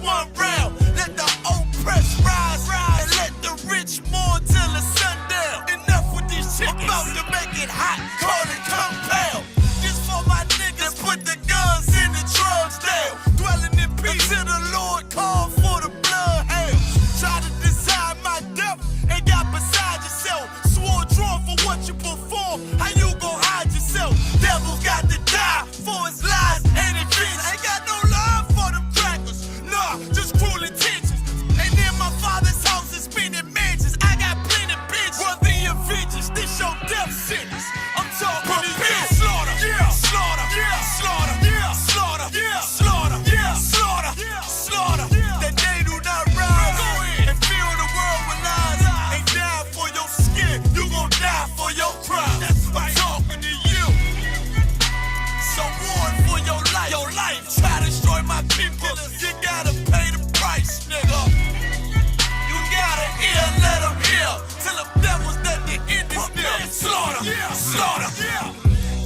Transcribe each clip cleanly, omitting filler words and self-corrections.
one round. Let the oppressed rise, and let the rich mourn till the sundown. Enough with these chickens, about to make it hot, call it compound. This for my niggas, put the guns in the drugs down. Dwelling in peace till the Lord called for the bloodhounds. Try to decide my death and got beside yourself. Swore drawn for what you perform, how you gon' hide yourself? Devil's got to die for his lies and inventions. Ain't got no love for them crackers, nah, just cruel intentions. And in my father's house is spinning mansions. I got plenty bitches, worthy of vengeance. This your death sentence. I'm talking to you. Slaughter, yeah, slaughter, yeah, slaughter, yeah, slaughter, yeah, slaughter, yeah, slaughter, yeah, slaughter. That they do not rise and fill the world with lies. Ain't die for your skin, you gon' die for your crime. That's why I'm talking to you. So warn for your life. Your life, try to destroy my people. You gotta pay the price, nigga. You gotta hear, let them hear. Till the devils that the end is near. Slaughter, yeah, slaughter, yeah.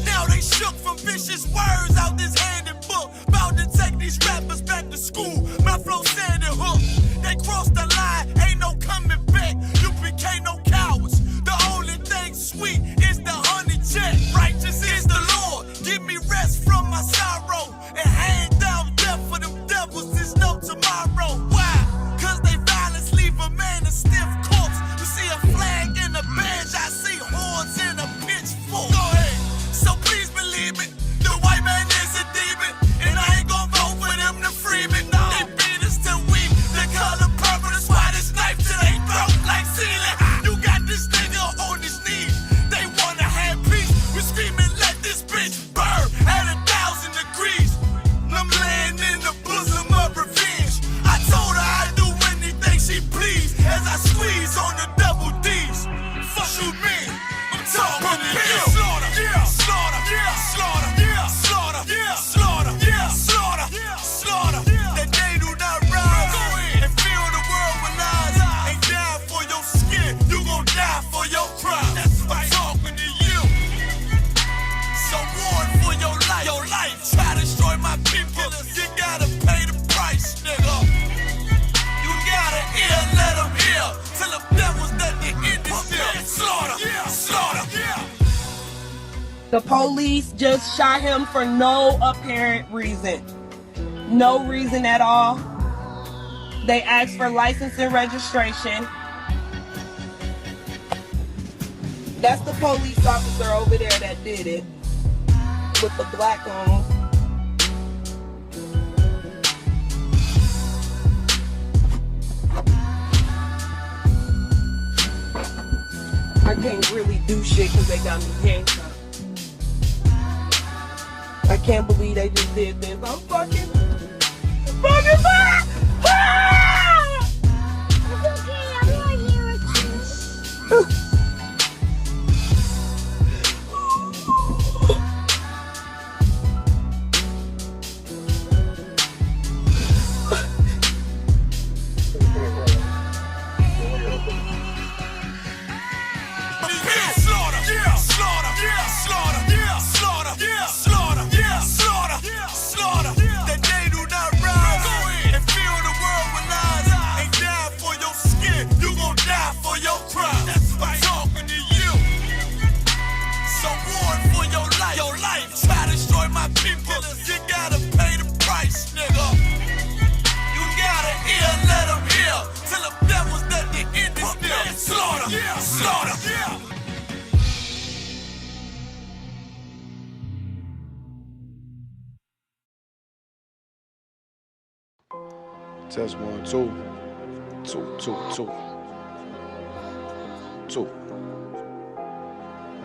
Now they shook from vicious words out this handbook. Bout to take these rappers back to school. My flow said it hook. They crossed the line, ain't no coming back. UPK no cowards. The only thing sweet is the honey check. Righteous is the Lord. Give me rest from my sorrow. And hand down death for them devils. There's no tomorrow. Why? Cause they violence leave a man a stiff corpse. You see a flag in a badge, I see horns in a pitchfork. Go ahead. So please believe it. The white man is a demon. And I ain't gon' vote for them to free me. No. They beat us till we the color purple. That's why this knife to they throat like ceiling. You got this nigga on his knees. They wanna have peace. We screaming, let this bitch burn at 1,000 degrees. I'm laying in the bosom of revenge. I told her I'd do anything she please. As I squeeze on the double D's. Fuck you mean? I'm talking to you. Slaughter, yeah, slaughter, yeah, slaughter, yeah, slaughter, yeah, slaughter, yeah, slaughter, yeah, slaughter. That they do not rise and fill the world with lies. Ain't die for your skin, you gon' die for your crime. That's why I'm talking to you. So warn for your life. Your life, try to destroy my people. You gotta pay the price, nigga. You gotta hear, let them hear. Till the devils that the end is near. Slaughter, yeah, slaughter, yeah. The police just shot him for no apparent reason. No reason at all. They asked for license and registration. That's the police officer over there that did it. With the black on. I can't really do shit because they got me handcuffed. I can't believe they just did this. I'm fucking back! Ah! It's okay, I'm not here with you. Test 1, 2. 2, 2, 2. 2.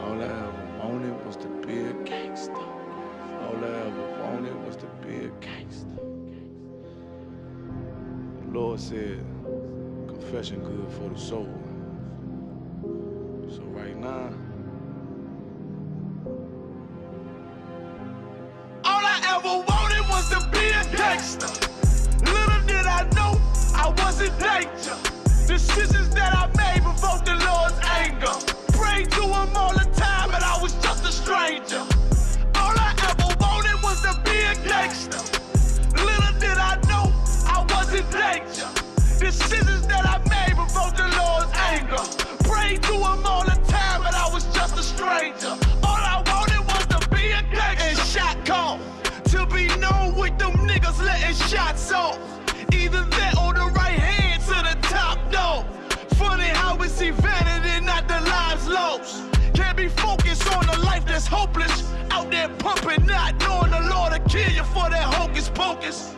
All I ever wanted was to be a gangster. All I ever wanted was to be a gangster. The Lord said, confession good for the soul. So right now, all I ever wanted was to be a gangster. Little did I know I was in danger. Decisions that I made provoked the Lord's anger. Prayed to him all the time, and I was just a stranger. All I ever wanted was to be a gangster. Little did I know I was in that's hopeless, out there pumping, not knowing the Lord will kill you for that hocus pocus.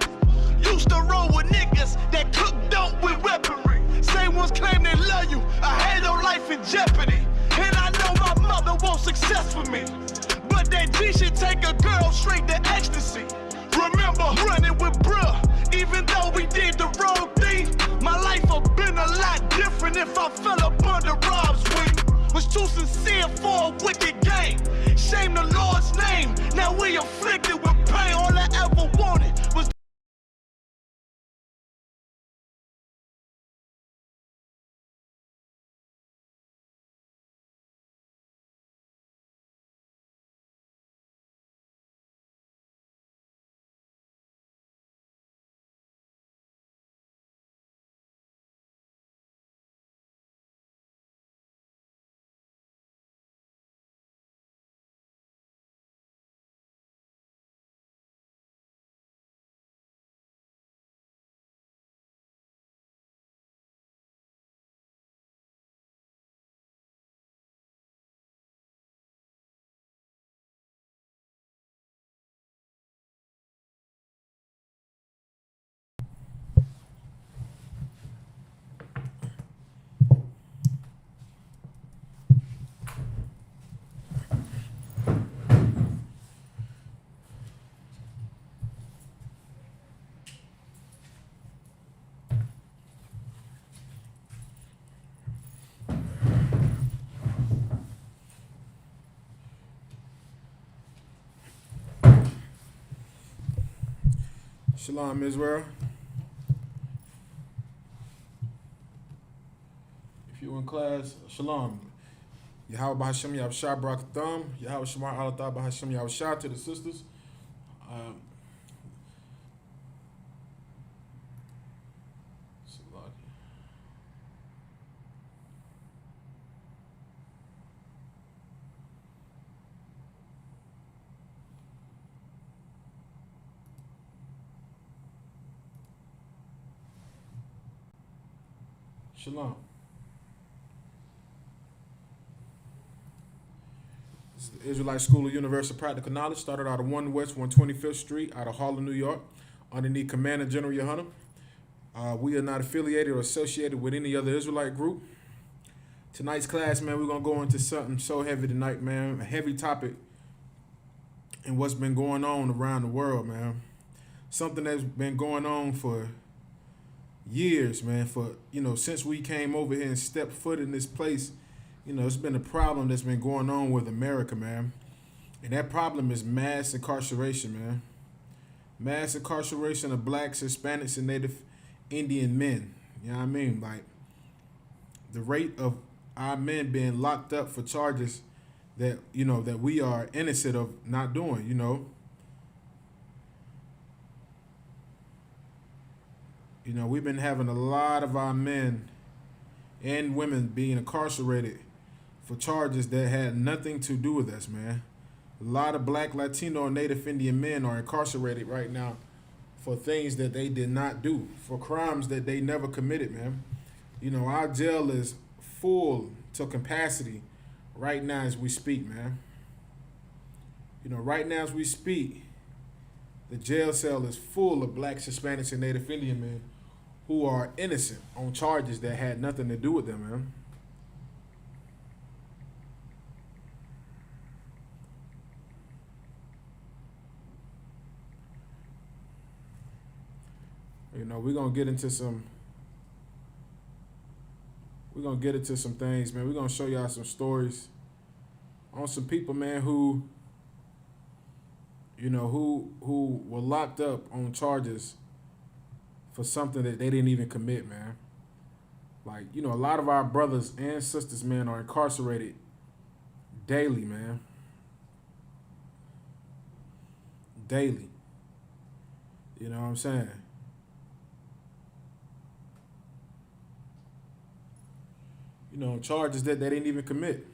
Used to roll with niggas that cook dope with weaponry. Same ones claim they love you, I had your life in jeopardy. And I know my mother wants success for me, but that G should take a girl straight to ecstasy. Remember running with bruh, even though we did the wrong thing. My life would've been a lot different if I fell up under Rob's wing. Was too sincere for a wicked game. Shame the Lord's name, now we afflicted with pain. All I ever wanted was Shalom, Israel. If you in class, shalom. Yahweh Bahashem Yahushua Barak Thumb. Yahweh Shemar Alatah Bahashem Yahushua to the sisters. Shalom. This is the Israelite School of Universal Practical Knowledge. Started out of 1 West 125th Street out of Harlem, New York, underneath Commander General Yohanan. We are not affiliated or associated with any other Israelite group. Tonight's class, man, we're going to go into something so heavy tonight, man. A heavy topic and what's been going on around the world, man. Something that's been going on for years, man, for, since we came over here and stepped foot in this place. It's been a problem that's been going on with America, man. And that problem is mass incarceration, man. Mass incarceration of blacks, Hispanics, and Native Indian men. You know what I mean? Like, the rate of our men being locked up for charges that, that we are innocent of not doing, We've been having a lot of our men and women being incarcerated for charges that had nothing to do with us, man. A lot of black, Latino, and Native Indian men are incarcerated right now for things that they did not do, for crimes that they never committed, man. Our jail is full to capacity right now as we speak, man. Right now as we speak, the jail cell is full of blacks, Hispanics, and Native Indian men who are innocent on charges that had nothing to do with them, man. We're gonna get into some things, man. We're gonna show y'all some stories on some people, man, who were locked up on charges for something that they didn't even commit, man. Like, a lot of our brothers and sisters, man, are incarcerated daily, man. Daily. You know what I'm saying? Charges that they didn't even commit.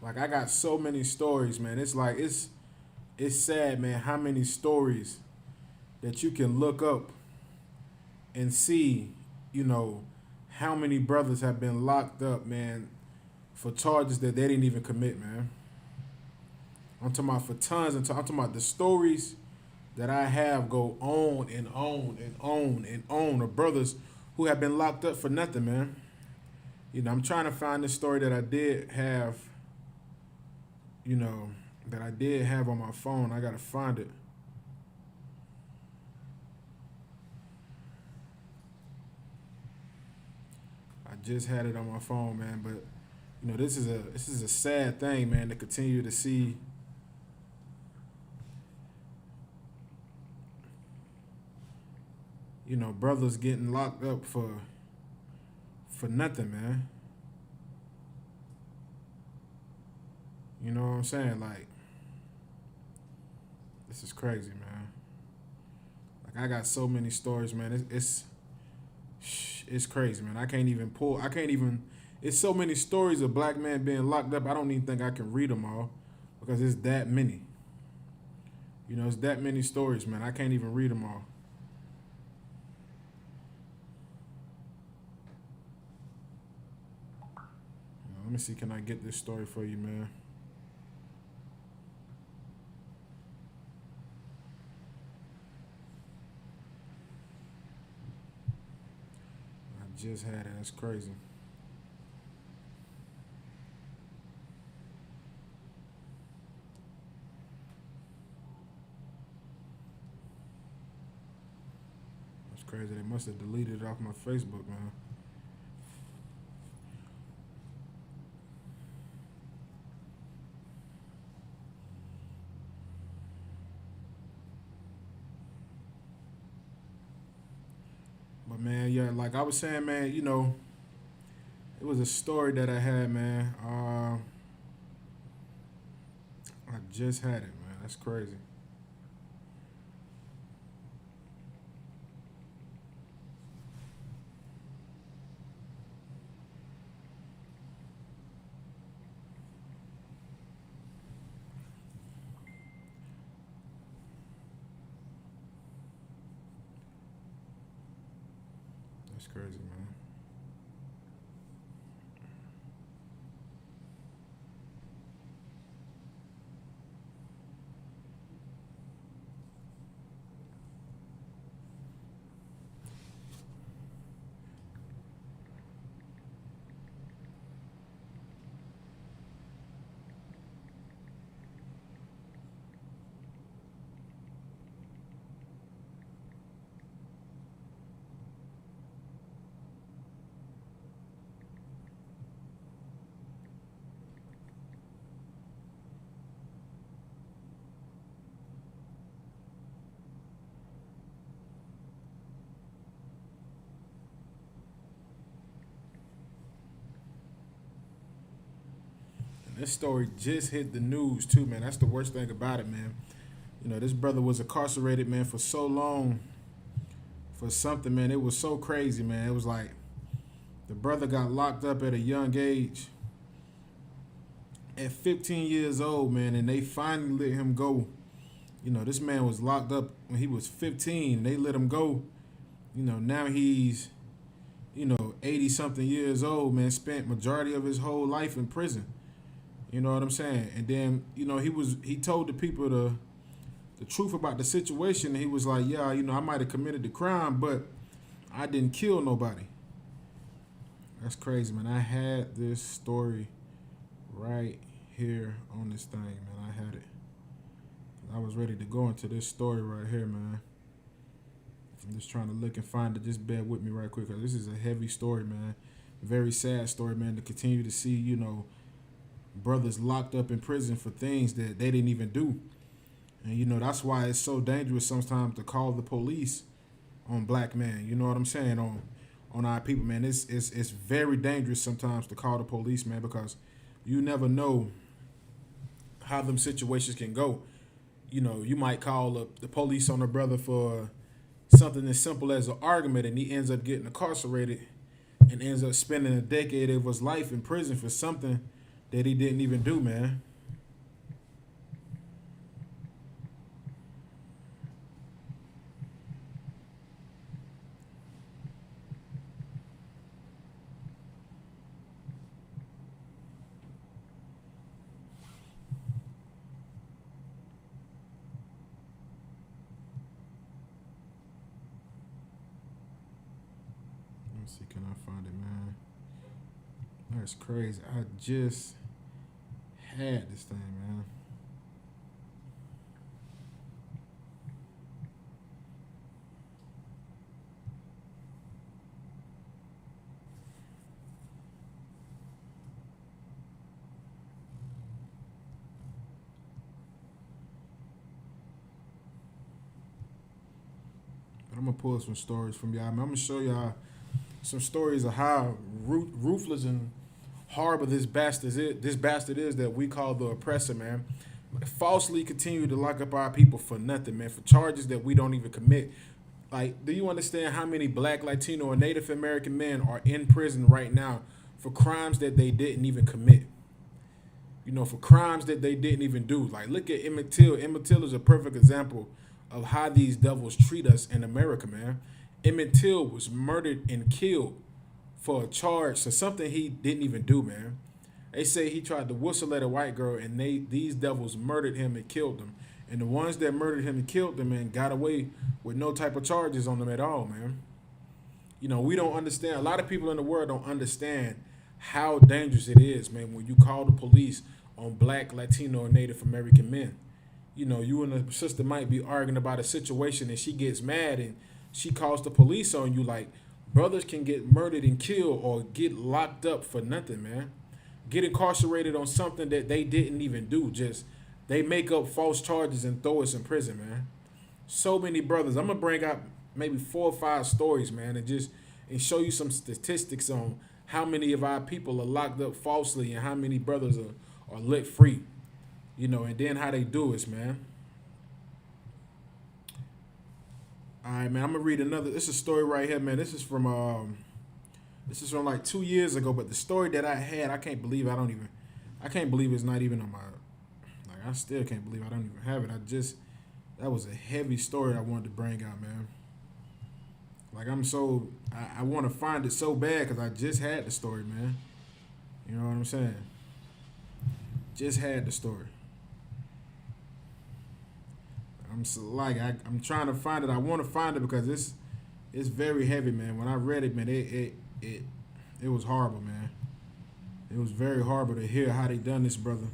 Like, I got so many stories, man. It's like, it's sad, man, how many stories that you can look up and see, how many brothers have been locked up, man, for charges that they didn't even commit, man. I'm talking about for tons, and I'm talking about the stories that I have go on and on and on and on of brothers who have been locked up for nothing, man. You know, I'm trying to find this story that I did have, you know, that I did have on my phone. I gotta find it. I just had it on my phone, man, but you know, this is a sad thing, man, to continue to see you know, brothers getting locked up for nothing, man. You know what I'm saying? Like, this is crazy, man. Like, I got so many stories, man. It's crazy, man. I can't even. It's so many stories of black men being locked up. I don't even think I can read them all because it's that many. You know, it's that many stories, man. I can't even read them all. Let me see, can I get this story for you, man? I just had it. That's crazy. That's crazy. They must have deleted it off my Facebook, man. But man, yeah, like I was saying, man, you know, it was a story that I had, man. I just had it, man. That's crazy. That's crazy, man. This story just hit the news too, man. That's the worst thing about it, man. You know, this brother was incarcerated, man, for so long for something, man. It was so crazy, man. It was like the brother got locked up at a young age at 15 years old, man, and they finally let him go. You know, this man was locked up when he was 15. They let him go. You know, now he's, 80 something years old, man, spent majority of his whole life in prison. You know what I'm saying? And then, he told the people the truth about the situation. He was like, yeah, I might have committed the crime, but I didn't kill nobody. That's crazy, man. I had this story right here on this thing, man. I had it. I was ready to go into this story right here, man. I'm just trying to look and find it. Just bear with me right quick, because this is a heavy story, man. Very sad story, man, to continue to see, brothers locked up in prison for things that they didn't even do. And, that's why it's so dangerous sometimes to call the police on black men. You know what I'm saying? On our people, man. It's very dangerous sometimes to call the police, man, because you never know how them situations can go. You might call the police on a brother for something as simple as an argument, and he ends up getting incarcerated and ends up spending a decade of his life in prison for something that he didn't even do, man. me see, can I find it, man? That's crazy. I just had this thing, man. But I'm gonna pull some stories from y'all. I'm gonna show y'all some stories of how ruthless and horrible this bastard is that we call the oppressor, man. Falsely continue to lock up our people for nothing, man, for charges that we don't even commit. Like, do you understand how many Black, Latino, or Native American men are in prison right now for crimes that they didn't even commit? You know, for crimes that they didn't even do. Like, look at Emmett Till. Emmett Till is a perfect example of how these devils treat us in America, man. Emmett Till was murdered and killed for a charge for something he didn't even do, man. They say he tried to whistle at a white girl, and these devils murdered him and killed him. And the ones that murdered him and killed him, man, got away with no type of charges on them at all, man. You know, we don't understand. A lot of people in the world don't understand how dangerous it is, man, when you call the police on Black, Latino, or Native American men. You know, you and a sister might be arguing about a situation, and she gets mad and she calls the police on you. Like, brothers can get murdered and killed or get locked up for nothing, man. Get incarcerated on something that they didn't even do. Just, they make up false charges and throw us in prison, man. So many brothers. I'm going to bring out maybe 4 or 5 stories, man, and show you some statistics on how many of our people are locked up falsely and how many brothers are let free. You know, and then how they do it, man. All right, man, I'm going to read another. This is a story right here, man. This is from like 2 years ago, but the story that I had, I can't believe it's not even on my, like, I still can't believe I don't even have it. That was a heavy story I wanted to bring out, man. Like, I want to find it so bad because I just had the story, man. You know what I'm saying? Just had the story. I'm trying to find it. I want to find it because it's very heavy, man. When I read it, man, it was horrible, man. It was very horrible to hear how they done this brother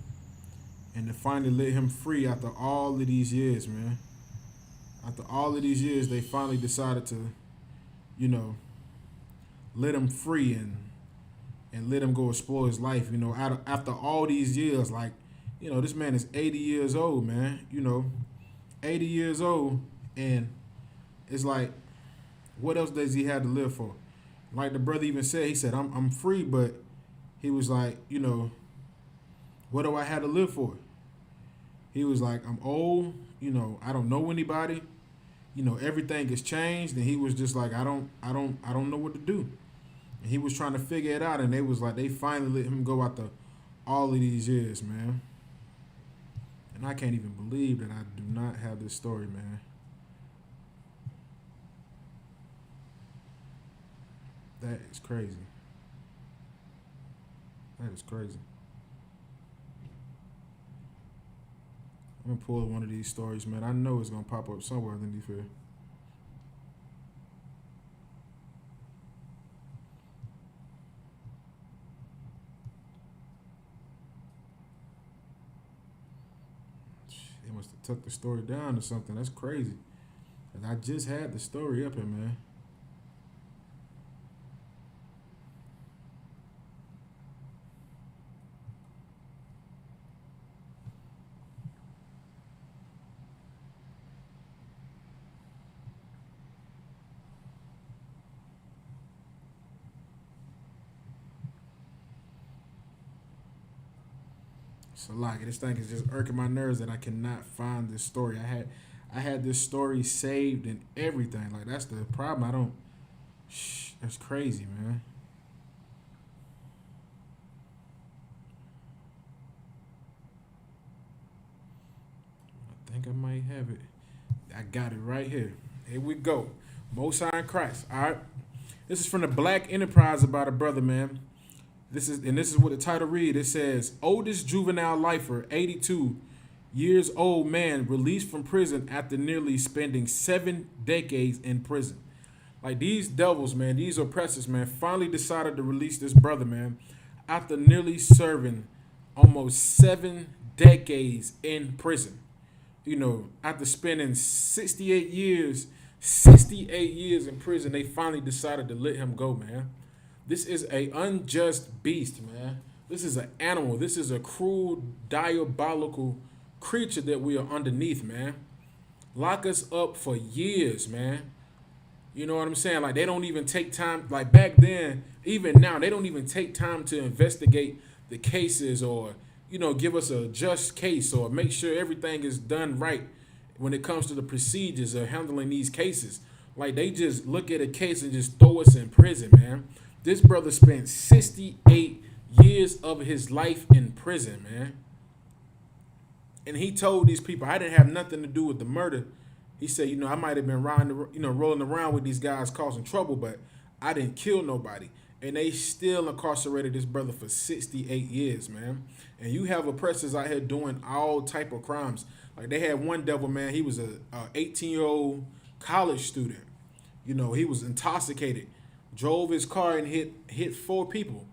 and to finally let him free after all of these years, man. After all of these years, they finally decided to, you know, let him free and let him go explore his life, you know, after all these years. Like, you know, this man is 80 years old, man, you know, 80 years old, and it's like, what else does he have to live for? Like the brother even said, he said, I'm free, but he was like, you know, what do I have to live for? He was like, I'm old, you know, I don't know anybody, you know, everything has changed, and he was just like, I don't know what to do. And he was trying to figure it out, and they was like, they finally let him go after all of these years, man. And I can't even believe that I do not have this story, man. That is crazy. That is crazy. I'm gonna pull one of these stories, man. I know it's gonna pop up somewhere underneath here. They must have took the story down or something. That's crazy. And I just had the story up here, man. So like this thing is just irking my nerves that I cannot find this story. I had this story saved and everything. Like, that's the problem. That's crazy, man. I think I might have it. I got it right here. Here we go. Most High in Christ. All right. This is from the Black Enterprise about a brother, man. This is what the title read. It says, oldest juvenile lifer, 82 years old man, released from prison after nearly spending 7 decades in prison. Like these devils, man, these oppressors, man, finally decided to release this brother, man, after nearly serving almost 7 decades in prison. After spending 68 years in prison, they finally decided to let him go, man. This is a unjust beast, man. This is an animal. This is a cruel, diabolical creature that we are underneath, man. Lock us up for years, man. You know what I'm saying? Like they don't even take time. Like back then, even now, they don't even take time to investigate the cases or give us a just case or make sure everything is done right when it comes to the procedures of handling these cases. Like they just look at a case and just throw us in prison, man. This brother spent 68 years of his life in prison, man. And he told these people, I didn't have nothing to do with the murder. He said, I might have been rolling around with these guys causing trouble, but I didn't kill nobody. And they still incarcerated this brother for 68 years, man. And you have oppressors out here doing all type of crimes. Like they had one devil, man. He was a 18-year-old college student. He was intoxicated, drove his car and hit 4 people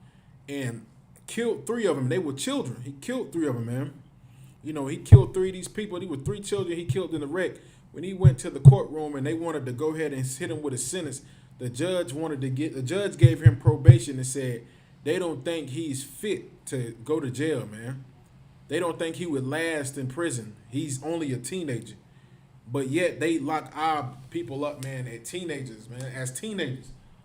and killed 3 of them. They were children. He killed 3 of them, man. He killed 3 of these people. They were 3 children he killed in the wreck. When he went to the courtroom and they wanted to go ahead and hit him with a sentence, the judge gave him probation and said they don't think he's fit to go to jail, man. They don't think he would last in prison. He's only a teenager. But yet they lock our people up, man, as teenagers.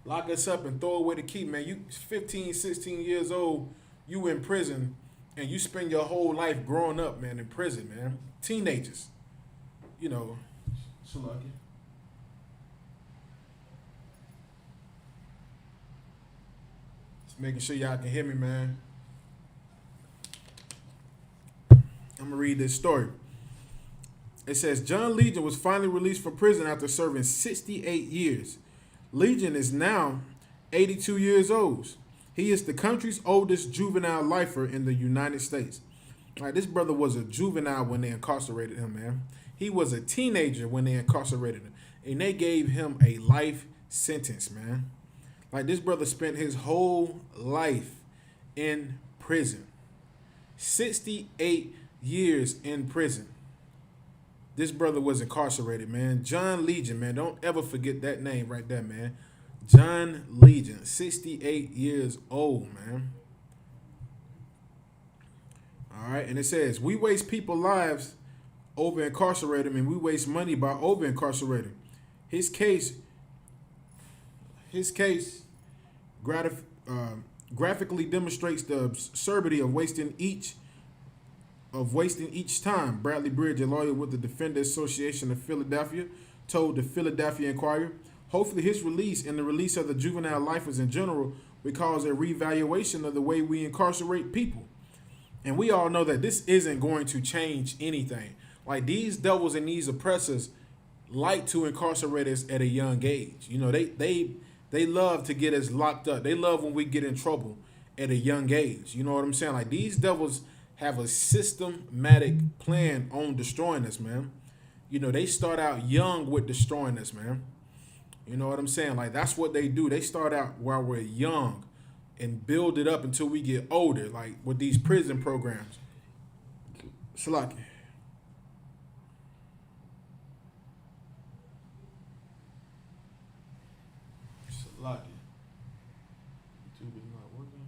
Lock us up and throw away the key, man. You 15, 16 years old, you in prison, and you spend your whole life growing up, man, in prison, man. Teenagers. So lucky. Just making sure y'all can hear me, man. I'm going to read this story. It says, John Legion was finally released from prison after serving 68 years. Legion is now 82 years old. He is the country's oldest juvenile lifer in the United States. All right, this brother was a juvenile when they incarcerated him, man. He was a teenager when they incarcerated him. And they gave him a life sentence, man. Like this brother spent his whole life in prison. 68 years in prison. This brother was incarcerated, man. John Legion, man. Don't ever forget that name right there, man. John Legion, 68 years old, man. All right, and it says, we waste people's lives over incarcerating and we waste money by over incarcerating. His case graphically demonstrates the absurdity of wasting each time. Bradley Bridge, a lawyer with the Defenders Association of Philadelphia, told the Philadelphia Inquirer, hopefully his release and the release of the juvenile lifers in general will cause a reevaluation of the way we incarcerate people. And we all know that this isn't going to change anything. Like these devils and these oppressors like to incarcerate us at a young age. They love to get us locked up. They love when we get in trouble at a young age. You know what I'm saying? Like these devils have a systematic plan on destroying us, man. They start out young with destroying us, man. You know what I'm saying? Like that's what they do. They start out while we're young and build it up until we get older, like with these prison programs. Salaki. Salaki. YouTube is not working.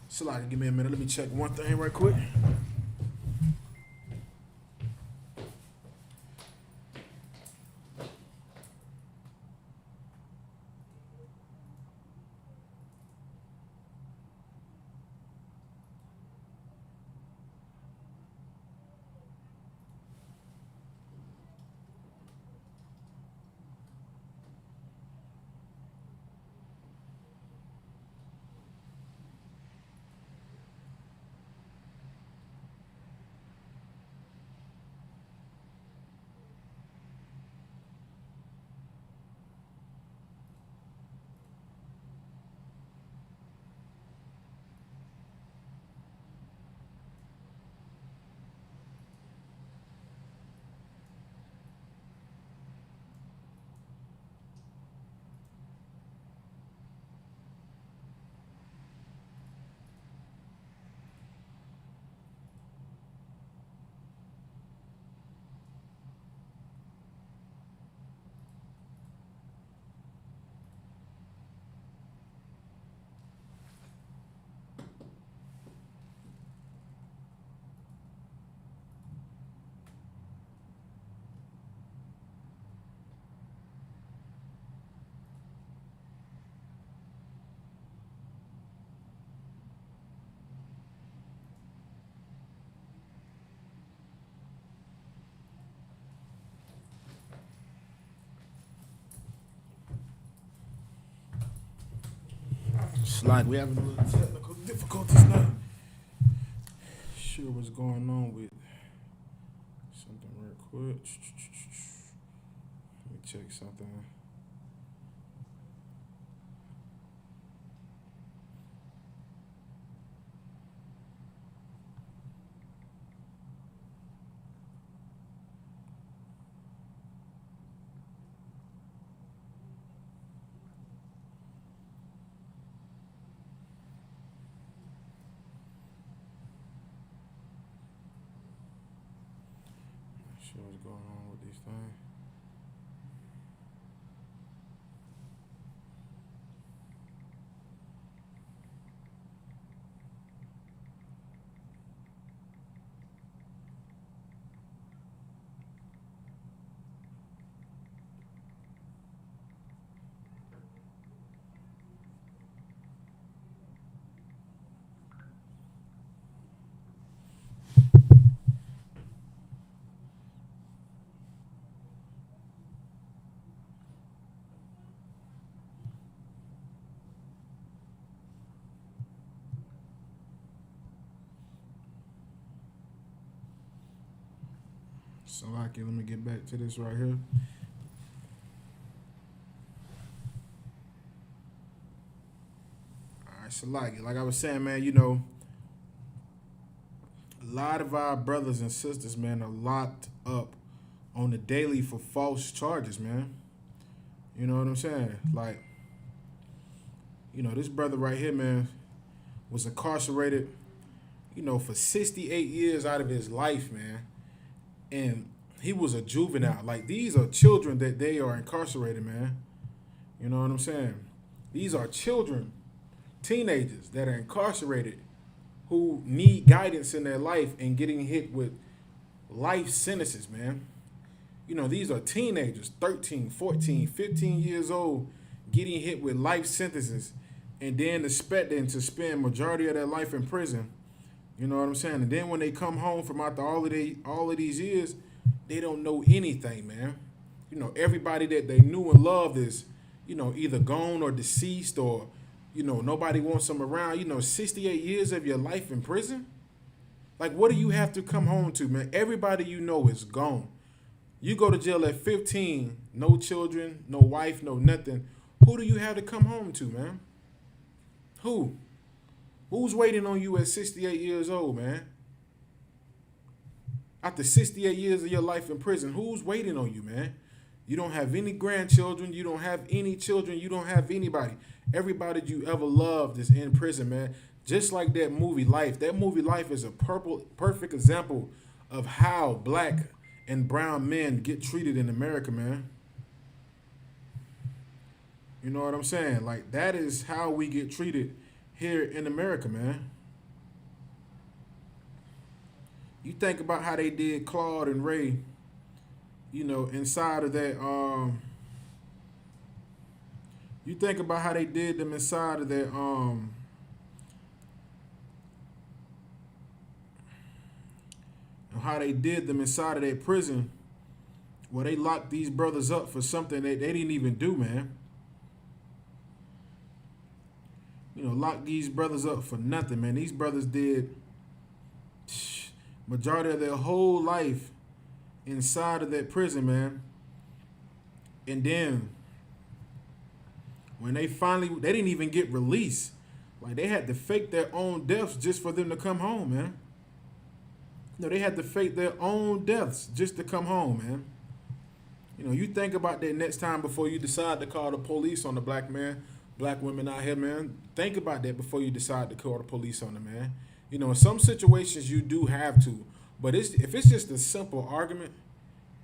Salaki, give me a minute. Let me check one thing right quick. It's like we having a little technical difficulties now. Sure what's going on with something real quick. Let me check something. Sure what's going on with these things. So let me get back to this right here. All right, so like I was saying, man, you know, a lot of our brothers and sisters, man, are locked up on the daily for false charges, man. You know what I'm saying? Like, you know, this brother right here, man, was incarcerated, you know, for 68 years out of his life, man. And he was a juvenile. Like, these are children that they are incarcerated, man. You know what I'm saying? These are children, teenagers that are incarcerated who need guidance in their life and getting hit with life sentences, man. You know, these are teenagers, 13, 14, 15 years old, getting hit with life sentences and then expecting to spend majority of their life in prison. You know what I'm saying? And then when they come home from after all of these years, they don't know anything, man. You know, everybody that they knew and loved is, you know, either gone or deceased, or, you know, nobody wants them around. You know, 68 years of your life in prison? Like, what do you have to come home to, man? Everybody you know is gone. You go to jail at 15, no children, no wife, no nothing. Who do you have to come home to, man? Who? Who's waiting on you at 68 years old, man? After 68 years of your life in prison, who's waiting on you, man? You don't have any grandchildren. You don't have any children. You don't have anybody. Everybody you ever loved is in prison, man. Just like that movie Life. That movie Life is a perfect example of how black and brown men get treated in America, man. You know what I'm saying? Like, that is how we get treated here in America, man. You think about how they did Claude and Ray, you know, inside of that, you think about how they did them inside of that, how they did them inside of that prison where they locked these brothers up for something that they didn't even do, man. You know, lock these brothers up for nothing, man. These brothers did majority of their whole life inside of that prison, man. And then when they didn't even get released. Like, they had to fake their own deaths just for them to come home, man. You know, they had to fake their own deaths just to come home, man. You know, you think about that next time before you decide to call the police on the black women out here, man. Think about that before you decide to call the police on them, man. You know, in some situations you do have to, but if it's just a simple argument,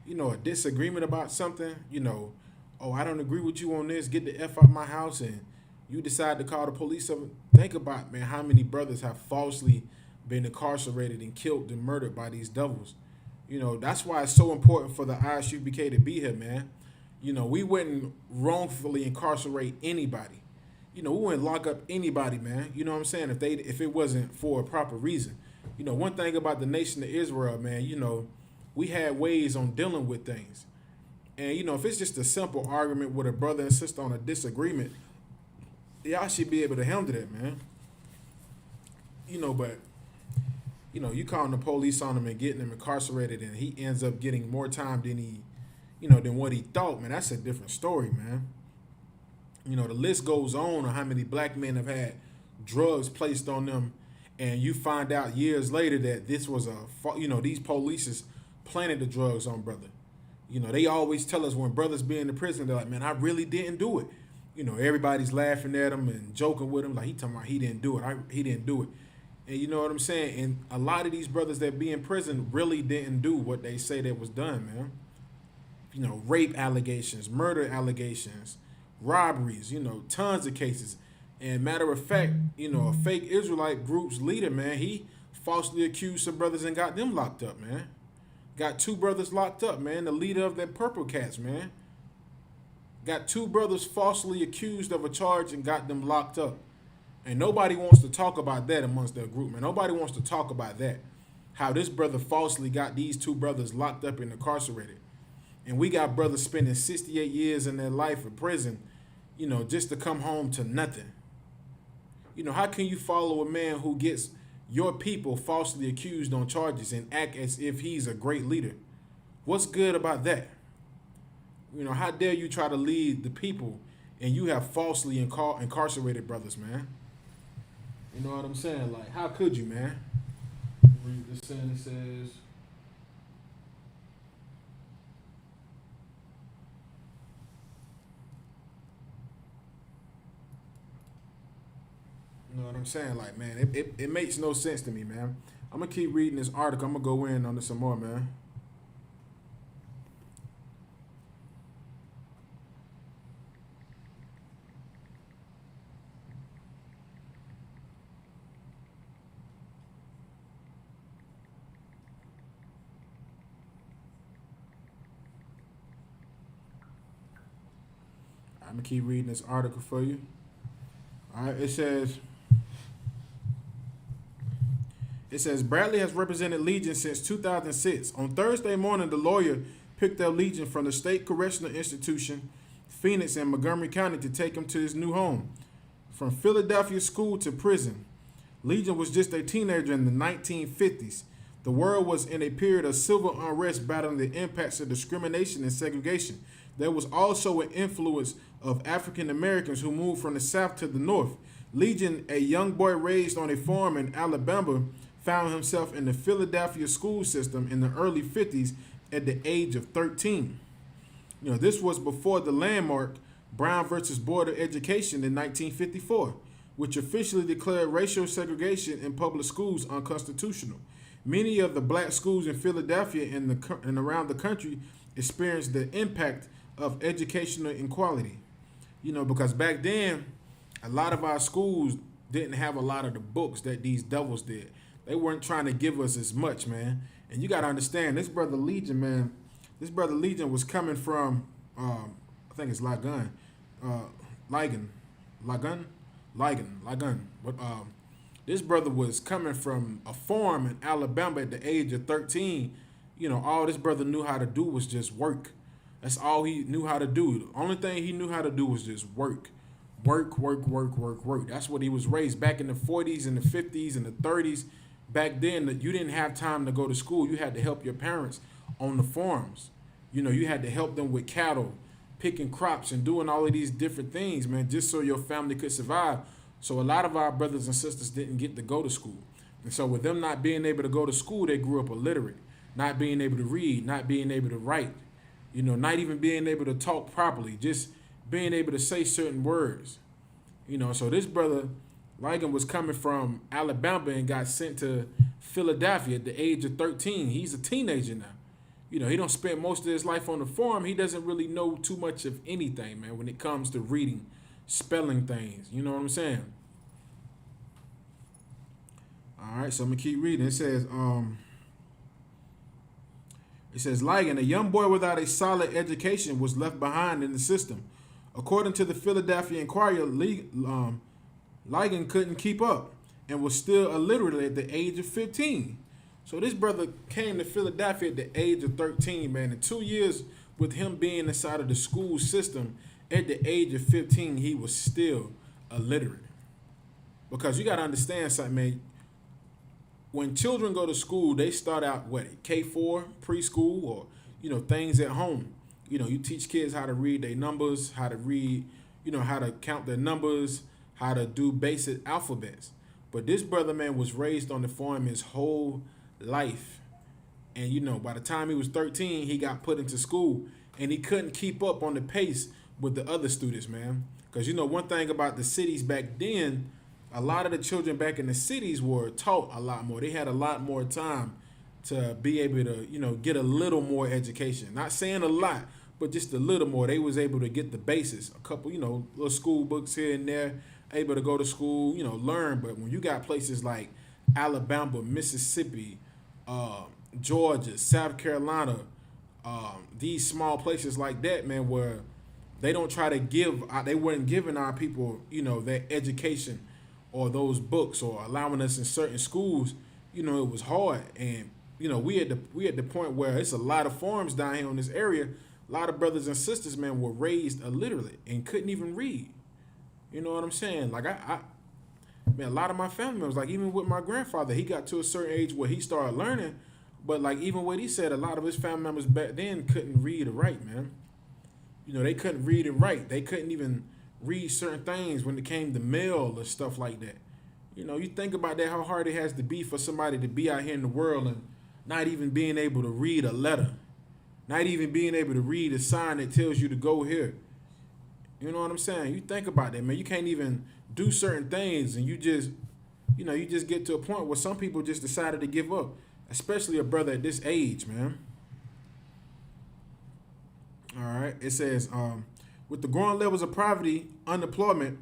you know, a disagreement about something, you know, oh, I don't agree with you on this, get the F out my house, and you decide to call the police on, think about, man, how many brothers have falsely been incarcerated and killed and murdered by these devils. You know, that's why it's so important for the ISUPK to be here, man. You know, we wouldn't wrongfully incarcerate anybody. You know, we wouldn't lock up anybody, man. You know what I'm saying? If it wasn't for a proper reason. You know, one thing about the nation of Israel, man, you know, we had ways on dealing with things. And, you know, if it's just a simple argument with a brother and sister on a disagreement, y'all should be able to handle that, man. But you calling the police on him and getting him incarcerated, and he ends up getting more time than what he thought, man. That's a different story, man. The list goes on how many black men have had drugs placed on them, and you find out years later that this was these police planted the drugs on brother. They always tell us when brothers be in the prison, they're like, man, I really didn't do it. Everybody's laughing at him and joking with him, like he talking about he didn't do it. He didn't do it. And you know what I'm saying? And a lot of these brothers that be in prison really didn't do what they say that was done, man. Rape allegations, murder allegations, robberies, tons of cases. And matter of fact, a fake Israelite group's leader, man, he falsely accused some brothers and got them locked up, man. Got 2 brothers locked up, man. The leader of that Purple Cats, man. Got 2 brothers falsely accused of a charge and got them locked up. And nobody wants to talk about that amongst their group, man. Nobody wants to talk about that. How this brother falsely got these 2 brothers locked up and incarcerated. And we got brothers spending 68 years in their life in prison, just to come home to nothing. How can you follow a man who gets your people falsely accused on charges and act as if he's a great leader? What's good about that? How dare you try to lead the people and you have falsely incarcerated brothers, man? You know what I'm saying? Like, how could you, man? Read this sentence. It says, you know what I'm saying? Like, man, it makes no sense to me, man. I'm going to keep reading this article. I'm going to go in on this some more, man. I'm going to keep reading this article for you. All right, it says Bradley has represented Legion since 2006. On Thursday morning, the lawyer picked up Legion from the State Correctional Institution, Phoenix and Montgomery County, to take him to his new home. From Philadelphia school to prison, Legion was just a teenager in the 1950s. The world was in a period of civil unrest battling the impacts of discrimination and segregation. There was also an influence of African Americans who moved from the South to the North. Legion, a young boy raised on a farm in Alabama, found himself in the Philadelphia school system in the early 50s at the age of 13. This was before the landmark Brown versus Board of Education in 1954, which officially declared racial segregation in public schools unconstitutional. Many of the black schools in Philadelphia and around the country experienced the impact of educational inequality. Because back then, a lot of our schools didn't have a lot of the books that these devils did. They weren't trying to give us as much, man. And you got to understand, this brother Legion, man, was coming from, I think it's Ligon. But this brother was coming from a farm in Alabama at the age of 13. All this brother knew how to do was just work. That's all he knew how to do. The only thing he knew how to do was just work. Work. That's what he was raised back in the 40s and the 50s and the 30s. Back then, you didn't have time to go to school. You had to help your parents on the farms. You had to help them with cattle, picking crops and doing all of these different things, man, just so your family could survive. So a lot of our brothers and sisters didn't get to go to school. And so with them not being able to go to school, they grew up illiterate, not being able to read, not being able to write, not even being able to talk properly, just being able to say certain words. So this brother, Ligon, was coming from Alabama and got sent to Philadelphia at the age of 13. He's a teenager now. He don't spend most of his life on the farm. He doesn't really know too much of anything, man, when it comes to reading, spelling things. You know what I'm saying? All right, so I'm going to keep reading. It says, Ligon, a young boy without a solid education, was left behind in the system. According to the Philadelphia Inquirer, Ligon couldn't keep up and was still illiterate at the age of 15. So this brother came to Philadelphia at the age of 13, man. In 2 years with him being inside of the school system, at the age of 15, he was still illiterate. Because you got to understand something, man. When children go to school, they start out what, K4 preschool, or things at home. You teach kids how to read their numbers, how to read, how to count their numbers, how to do basic alphabets. But this brother, man, was raised on the farm his whole life. And by the time he was 13, he got put into school, and he couldn't keep up on the pace with the other students, man. Because one thing about the cities back then, a lot of the children back in the cities were taught a lot more. They had a lot more time to be able to, get a little more education. Not saying a lot, but just a little more. They was able to get the basis, a couple, little school books here and there, able to go to school, learn. But when you got places like Alabama, Mississippi, Georgia, South Carolina, these small places like that, man, where they don't try to they weren't giving our people, their education or those books, or allowing us in certain schools, it was hard. And, we at the point where it's a lot of farms down here in this area. A lot of brothers and sisters, man, were raised illiterate and couldn't even read. You know what I'm saying? Like man, a lot of my family members, like even with my grandfather, he got to a certain age where he started learning. But like even what he said, a lot of his family members back then couldn't read or write, man. They couldn't read and write. They couldn't even read certain things when it came to mail or stuff like that. You think about that, how hard it has to be for somebody to be out here in the world and not even being able to read a letter, not even being able to read a sign that tells you to go here. You know what I'm saying? You think about that, man. You can't even do certain things, and you just get to a point where some people just decided to give up, especially a brother at this age, man. All right. It says, with the growing levels of poverty, unemployment,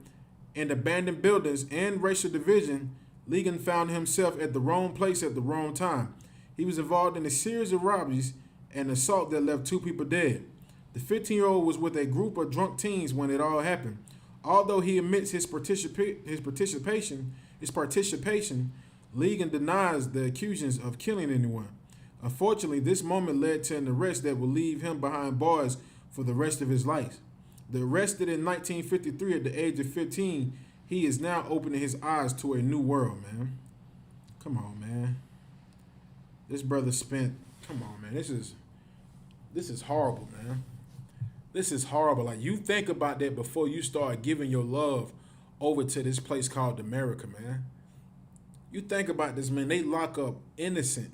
and abandoned buildings and racial division, Ligon found himself at the wrong place at the wrong time. He was involved in a series of robberies and assault that left 2 people dead. The 15-year-old was with a group of drunk teens when it all happened. Although he admits his participation, Ligon denies the accusations of killing anyone. Unfortunately, this moment led to an arrest that will leave him behind bars for the rest of his life. Arrested in 1953 at the age of 15, he is now opening his eyes to a new world, man. Come on, man. This brother come on, man. This is horrible, man. This is horrible. Like, you think about that before you start giving your love over to this place called America, man. You think about this, man. They lock up innocent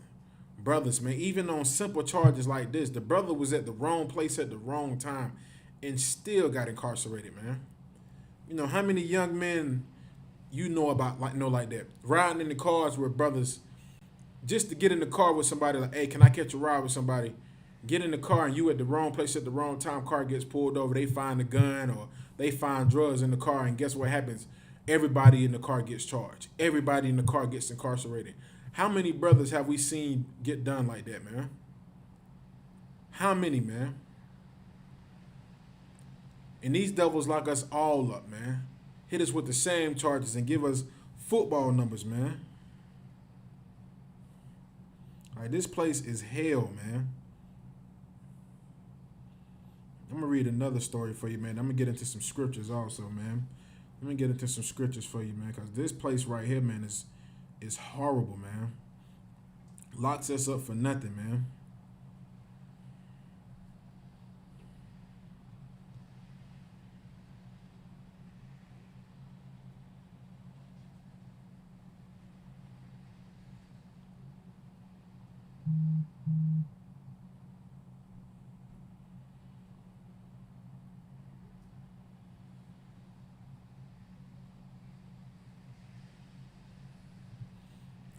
brothers, man, even on simple charges like this. The brother was at the wrong place at the wrong time and still got incarcerated, man. How many young men know like that? Riding in the cars with brothers, just to get in the car with somebody, like, hey, can I catch a ride with somebody? Get in the car and you at the wrong place at the wrong time, car gets pulled over, they find a gun or they find drugs in the car, and guess what happens? Everybody in the car gets charged. Everybody in the car gets incarcerated. How many brothers have we seen get done like that, man? How many, man? And these devils lock us all up, man. Hit us with the same charges and give us football numbers, man. All right, this place is hell, man. I'm going to read another story for you, man. I'm going to get into some scriptures also, man. Let me get into some scriptures for you, man, because this place right here, man, is horrible, man. Locks us up for nothing, man.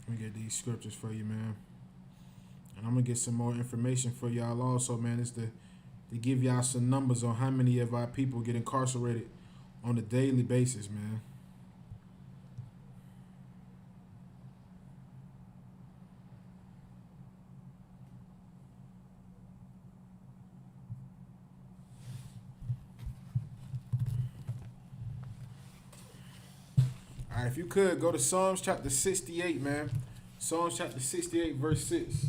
Let me get these scriptures for you, man. And I'm going to get some more information for y'all also, man. It's to give y'all some numbers on how many of our people get incarcerated on a daily basis, man. All right, if you could, go to Psalms chapter 68, man. Psalms chapter 68, verse 6.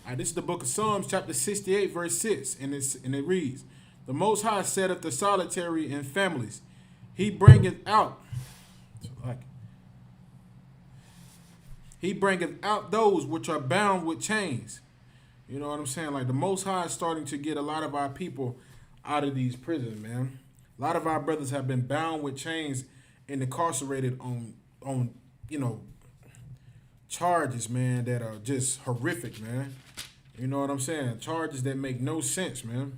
All right, this is the book of Psalms, chapter 68, verse 6, and it reads, "The Most High setteth the solitary in families. He bringeth out those which are bound with chains." You know what I'm saying? Like, the Most High is starting to get a lot of our people out of these prisons, man. A lot of our brothers have been bound with chains and incarcerated on charges, man, that are just horrific, man. You know what I'm saying? Charges that make no sense, man.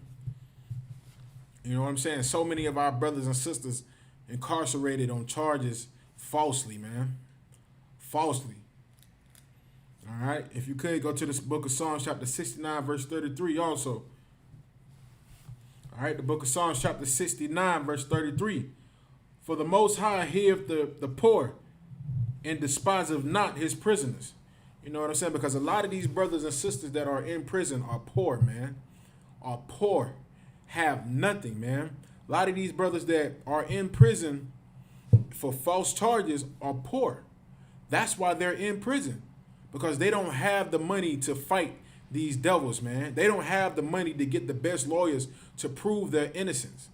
You know what I'm saying? So many of our brothers and sisters incarcerated on charges falsely, man. Falsely. All right? If you could, go to this book of Psalms, chapter 69, verse 33 also. All right? The book of Psalms, chapter 69, verse 33. "For the Most High heareth the poor, and despiseth not his prisoners." You know what I'm saying? Because a lot of these brothers and sisters that are in prison are poor, man. Are poor. Have nothing, man. A lot of these brothers that are in prison for false charges are poor. That's why they're in prison. Because they don't have the money to fight these devils, man. They don't have the money to get the best lawyers to prove their innocence.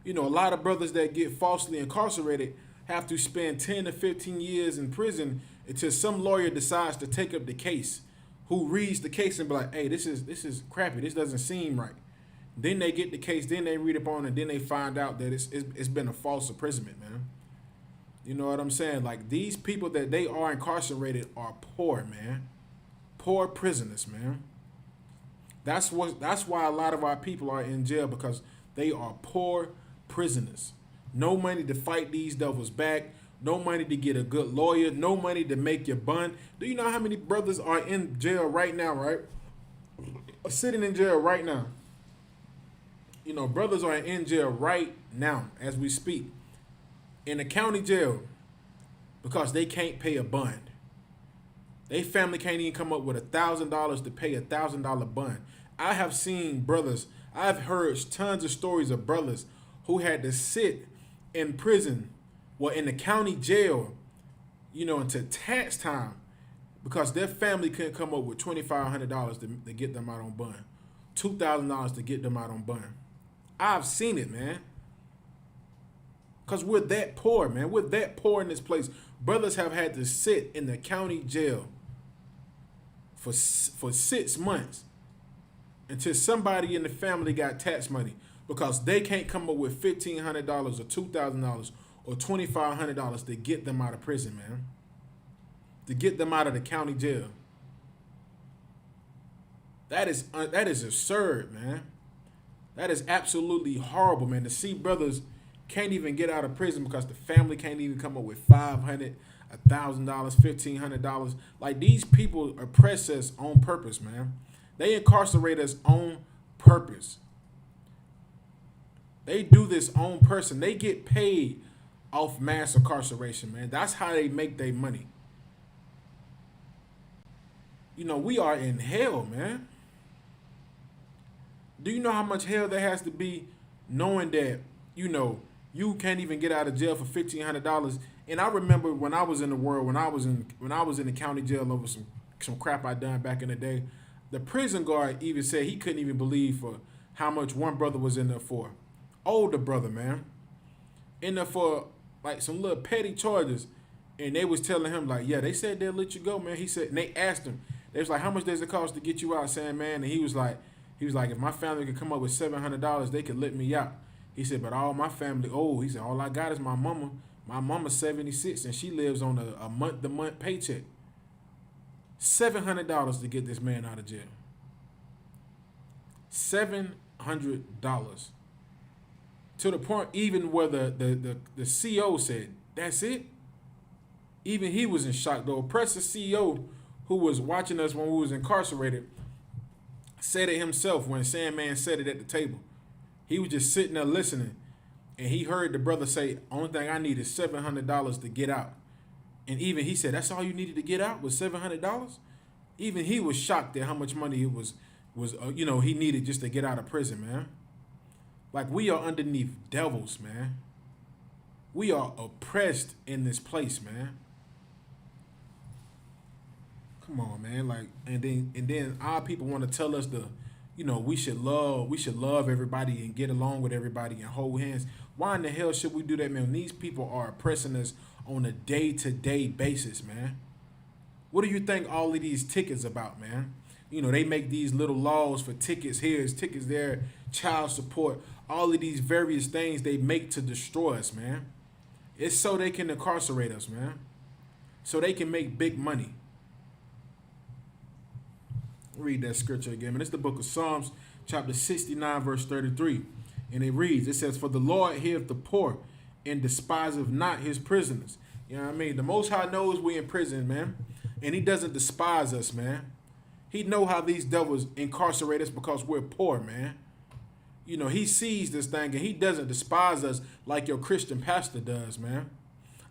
You know, a lot of brothers that get falsely incarcerated have to spend 10 to 15 years in prison until some lawyer decides to take up the case, who reads the case and be like, "Hey, this is crappy. This doesn't seem right." Then they get the case, then they read up on it, then they find out that it's been a false imprisonment, man. You know what I'm saying? Like, these people that they are incarcerated are poor, man. Poor prisoners, man. That's why a lot of our people are in jail, because they are poor prisoners. No money to fight these devils back. No money to get a good lawyer. No money to make your bond. Do you know how many brothers are in jail right now, right? Sitting in jail right now. You know, brothers are in jail right now as we speak. In a county jail because they can't pay a bond. They family can't even come up with $1,000 to pay $1,000 bond. I have seen brothers, I've heard tons of stories of brothers who had to sit in prison, well, in the county jail, you know, until tax time, because their family couldn't come up with $2,500 to get them out on bond, $2,000 to get them out on bond. I've seen it, man. Because we're that poor, man. We're that poor in this place. Brothers have had to sit in the county jail for 6 months until somebody in the family got tax money, because they can't come up with $1,500 or $2,000 or $2,500 to get them out of prison, man. To get them out of the county jail. That is absurd, man. That is absolutely horrible, man. To see brothers can't even get out of prison because the family can't even come up with $500, $1,000, $1,500. Like, these people oppress us on purpose, man. They incarcerate us on purpose. They do this on person. They get paid off mass incarceration, man. That's how they make their money. You know, we are in hell, man. Do you know how much hell there has to be knowing that, you know, you can't even get out of jail for $1,500? And I remember when I was in the world, when I was in the county jail over some crap I done back in the day, the prison guard even said he couldn't even believe for how much one brother was in there for. Older brother, man. In there for like some little petty charges. And they was telling him, like, yeah, they said they'll let you go, man. He said, and they asked him, they was like, how much does it cost to get you out, saying, man? And he was like, if my family could come up with $700, they could let me out. He said, but all my family, he said, all I got is my mama. My mama's 76 and she lives on a month-to-month paycheck. $700 to get this man out of jail. $700. To the point even where the CEO said, that's it? Even he was in shock. The oppressive CEO who was watching us when we was incarcerated said it himself when Sandman said it at the table. He was just sitting there listening, and he heard the brother say, only thing I need is $700 to get out. And even he said, that's all you needed to get out was $700? Even he was shocked at how much money it was he needed just to get out of prison, man. Like, we are underneath devils, man. We are oppressed in this place, man. Come on, man. Like, and then our people want to tell us we should love everybody and get along with everybody and hold hands. Why in the hell should we do that, man? These people are oppressing us on a day-to-day basis, man. What do you think all of these tickets about, man? They make these little laws for tickets here, tickets there, child support, all of these various things they make to destroy us, man. It's so they can incarcerate us, man. So they can make big money. Read that scripture again, man. It's the book of Psalms, chapter 69, verse 33. And it reads, it says, "For the Lord heareth the poor and despiseth not his prisoners." You know what I mean? The Most High knows we in prison, man. And he doesn't despise us, man. He know how these devils incarcerate us because we're poor, man. He sees this thing and he doesn't despise us like your Christian pastor does, man.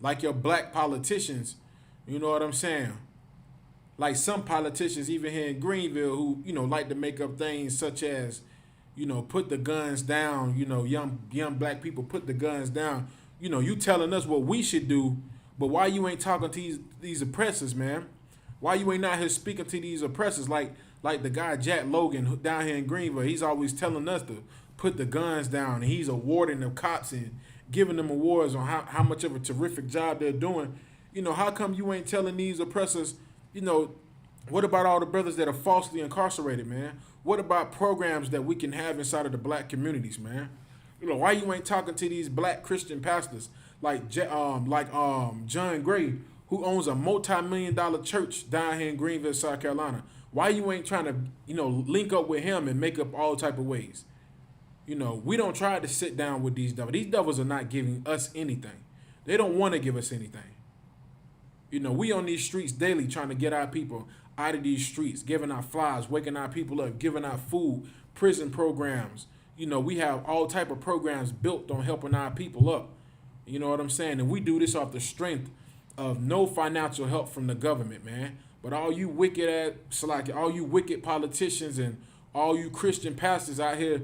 Like your black politicians, you know what I'm saying? Like some politicians even here in Greenville who, like to make up things such as, put the guns down, young black people put the guns down. You telling us what we should do, but why you ain't talking to these oppressors, man? Why you ain't out here speaking to these oppressors like the guy Jack Logan down here in Greenville? He's always telling us to put the guns down, and he's awarding the cops and giving them awards on how much of a terrific job they're doing. How come you ain't telling these oppressors, what about all the brothers that are falsely incarcerated, man? What about programs that we can have inside of the black communities, man? Why you ain't talking to these black Christian pastors like John Gray, who owns a multi-million-dollar church down here in Greenville, South Carolina? Why you ain't trying to, link up with him and make up all type of ways? We don't try to sit down with these devils. These devils are not giving us anything. They don't want to give us anything. We on these streets daily trying to get our people out of these streets, giving out flyers, waking our people up, giving out food, prison programs. We have all type of programs built on helping our people up. You know what I'm saying? And we do this off the strength of no financial help from the government, man. But all you wicked politicians and all you Christian pastors out here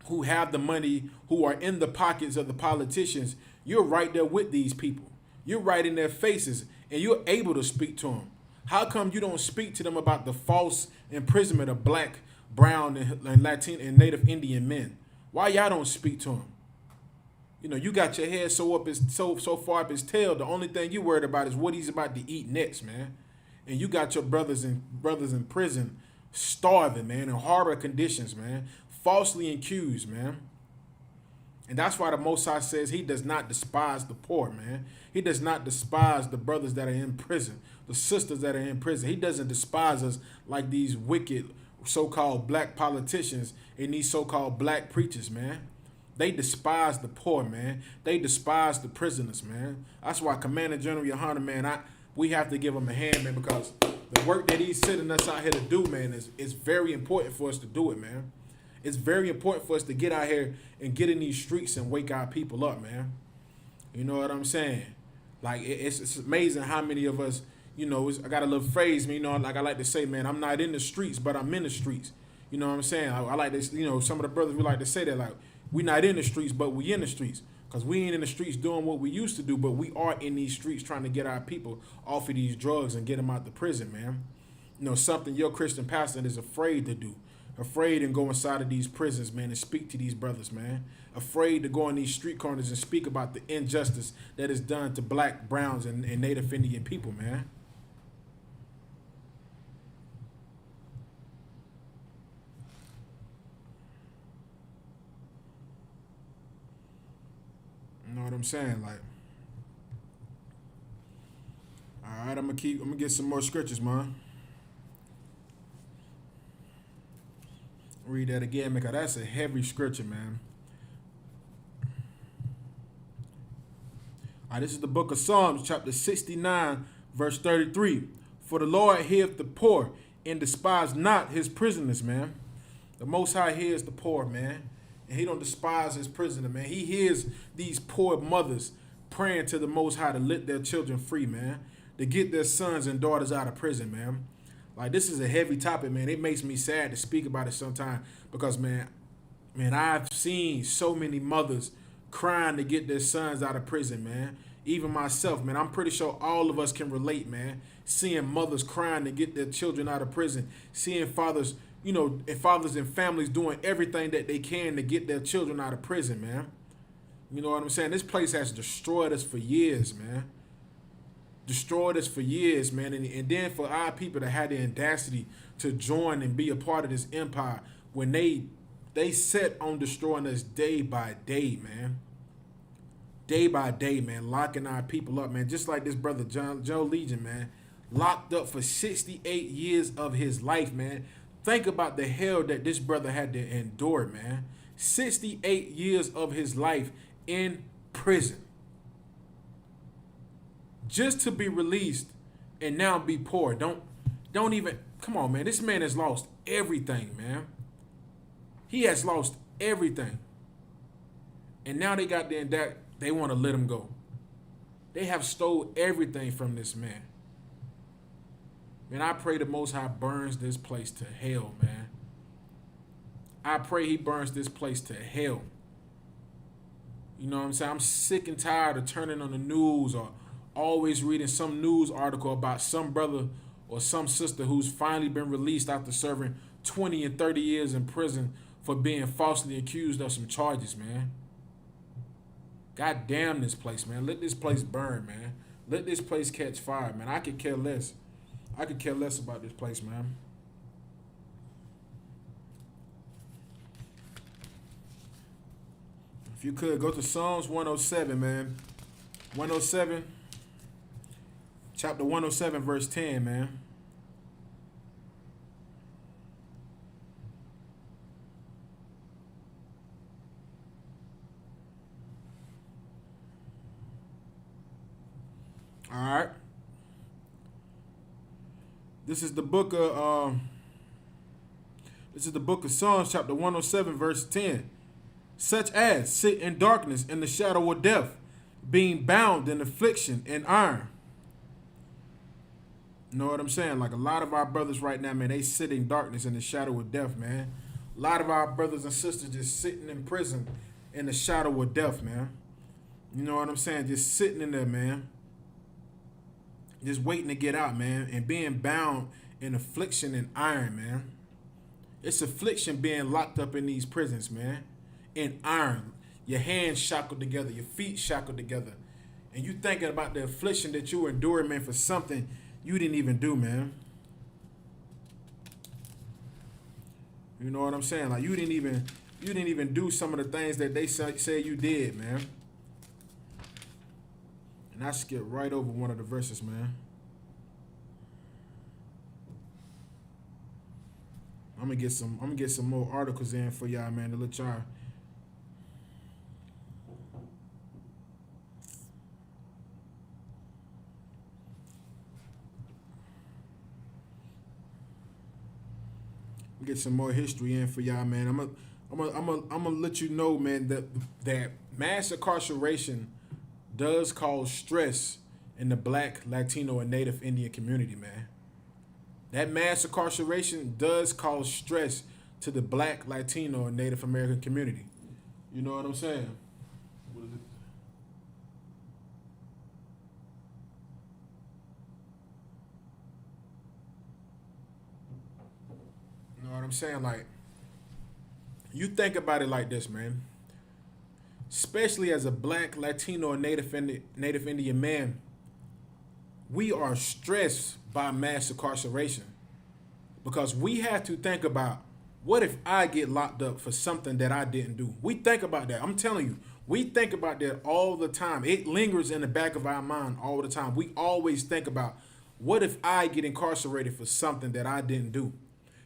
who have the money, who are in the pockets of the politicians, you're right there with these people. You're right in their faces, and you're able to speak to them. How come you don't speak to them about the false imprisonment of black, brown, and Latin and Native Indian men? Why y'all don't speak to them? You got your head so far up his tail. The only thing you worried about is what he's about to eat next, man. And you got your brothers in prison starving, man, in horrible conditions, man, falsely accused, man. And that's why the Most High says he does not despise the poor, man. He does not despise the brothers that are in prison, the sisters that are in prison. He doesn't despise us like these wicked so-called black politicians and these so-called black preachers, man. They despise the poor, man. They despise the prisoners, man. That's why Commander General Yohana, man, we have to give him a hand, man, because the work that he's sending us out here to do, man, is very important for us to do it, man. It's very important for us to get out here and get in these streets and wake our people up, man. You know what I'm saying? Like, it's amazing how many of us, I got a little phrase, like I like to say, man, I'm not in the streets, but I'm in the streets. You know what I'm saying? I like this, some of the brothers, we like to say that, like, we not in the streets, but we in the streets. Because we ain't in the streets doing what we used to do, but we are in these streets trying to get our people off of these drugs and get them out the prison, man. Something your Christian pastor is afraid to do. Afraid to go inside of these prisons, man, and speak to these brothers, man. Afraid to go in these street corners and speak about the injustice that is done to black, browns, and Native Indian people, man. You know what I'm saying? Like, all right, I'm gonna get some more scriptures, man. Read that again, because that's a heavy scripture, man. All right, this is the book of Psalms, chapter 69, verse 33. "For the Lord heareth the poor and despise not his prisoners," man. The Most High hears the poor, man. And he don't despise his prisoner, man. He hears these poor mothers praying to the Most High to let their children free, man. To get their sons and daughters out of prison, man. Like, this is a heavy topic, man. It makes me sad to speak about it sometimes because, man, I've seen so many mothers crying to get their sons out of prison, man. Even myself, man. I'm pretty sure all of us can relate, man. seeing mothers crying to get their children out of prison, seeing fathers, and fathers and families doing everything that they can to get their children out of prison, man. You know what I'm saying? This place has destroyed us for years, man. Destroyed us for years, man. And then for our people to have the audacity to join and be a part of this empire when they set on destroying us day by day, man. Day by day, man, locking our people up, man. Just like this brother Joe Legion, man, locked up for 68 years of his life, man. Think about the hell that this brother had to endure, man. 68 years of his life in prison. Just to be released and now be poor. Don't even, come on, man. This man has lost everything, man. He has lost everything. And now they got there that they want to let him go. They have stole everything from this man. Man, I pray the Most High burns this place to hell, man. I pray he burns this place to hell. You know what I'm saying? I'm sick and tired of turning on the news or always reading some news article about some brother or some sister who's finally been released after serving 20 and 30 years in prison for being falsely accused of some charges, man. God damn this place, man. Let this place burn, man. Let this place catch fire, man. I could care less. I could care less about this place, man. If you could, go to Psalms 107, man. 107, chapter 107, verse 10, man. All right. This is the book of Psalms, chapter 107, verse 10. Such as sit in darkness in the shadow of death, being bound in affliction and iron. You know what I'm saying? Like a lot of our brothers right now, man, they sit in darkness in the shadow of death, man. A lot of our brothers and sisters just sitting in prison in the shadow of death, man. You know what I'm saying? Just sitting in there, man. Just waiting to get out, man, and being bound in affliction and iron, man. It's affliction being locked up in these prisons, man. In iron. Your hands shackled together, your feet shackled together. And you thinking about the affliction that you endured, man, for something you didn't even do, man. You know what I'm saying? Like you didn't even do some of the things that they say you did, man. And I skipped right over one of the verses, man. I'm gonna get some more articles in for y'all, man, to let y'all. Get some more history in for y'all, man. I'm gonna let you know, man, that mass incarceration does cause stress in the Black, Latino, and Native Indian community, man. That mass incarceration does cause stress to the Black, Latino, and Native American community. You know what I'm saying? What is it? You know what I'm saying? Like, you think about it like this, man. Especially as a Black, Latino, and Native Indian man, we are stressed by mass incarceration because we have to think about, what if I get locked up for something that I didn't do? We think about that. I'm telling you, we think about that all the time. It lingers in the back of our mind all the time. We always think about, what if I get incarcerated for something that I didn't do?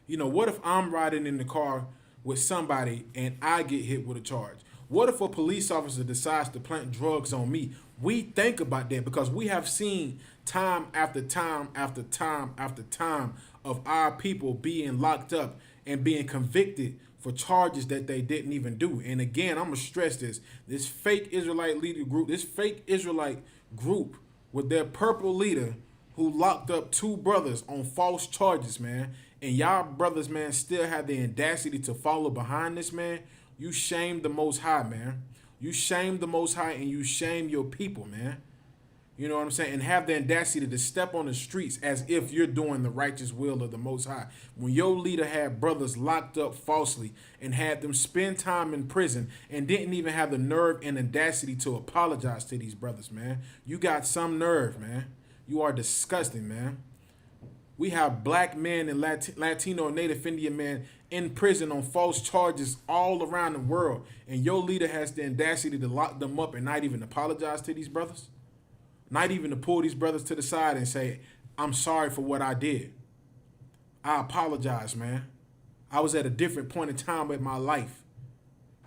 You know, what if I'm riding in the car with somebody and I get hit with a charge? What if a police officer decides to plant drugs on me? We think about that because we have seen time after time after time after time of our people being locked up and being convicted for charges that they didn't even do. And again, I'm going to stress this. This fake Israelite leader group, this fake Israelite group with their purple leader who locked up two brothers on false charges, man. And y'all brothers, man, still have the audacity to follow behind this, man. You shame the Most High, man. You shame the Most High and you shame your people, man. You know what I'm saying? And have the audacity to step on the streets as if you're doing the righteous will of the Most High. When your leader had brothers locked up falsely and had them spend time in prison and didn't even have the nerve and audacity to apologize to these brothers, man. You got some nerve, man. You are disgusting, man. We have black men and Latino and Native Indian men in prison on false charges all around the world. And your leader has the audacity to lock them up and not even apologize to these brothers? Not even to pull these brothers to the side and say, I'm sorry for what I did. I apologize, man. I was at a different point in time in my life.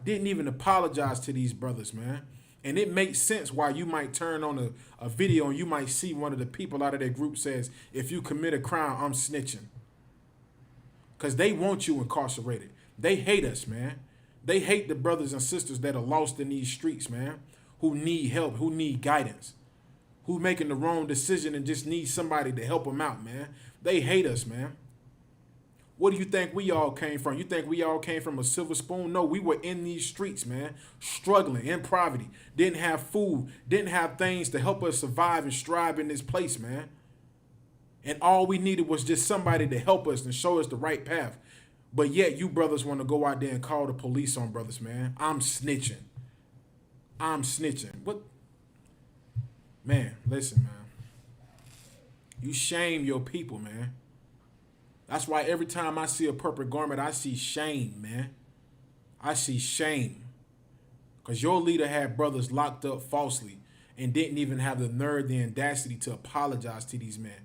Didn't even apologize to these brothers, man. And it makes sense why you might turn on a video and you might see one of the people out of their group says, if you commit a crime, I'm snitching. Because they want you incarcerated. They hate us, man. They hate the brothers and sisters that are lost in these streets, man, who need help, who need guidance, who making the wrong decision and just need somebody to help them out, man. They hate us, man. What do you think we all came from? You think we all came from a silver spoon? No, we were in these streets, man, struggling in poverty, didn't have food, didn't have things to help us survive and strive in this place, man. And all we needed was just somebody to help us and show us the right path. But yet you brothers want to go out there and call the police on brothers, man. I'm snitching. I'm snitching. What? Man, listen, man. You shame your people, man. That's why every time I see a purple garment, I see shame, man. I see shame. Because your leader had brothers locked up falsely and didn't even have the nerve, the audacity to apologize to these men.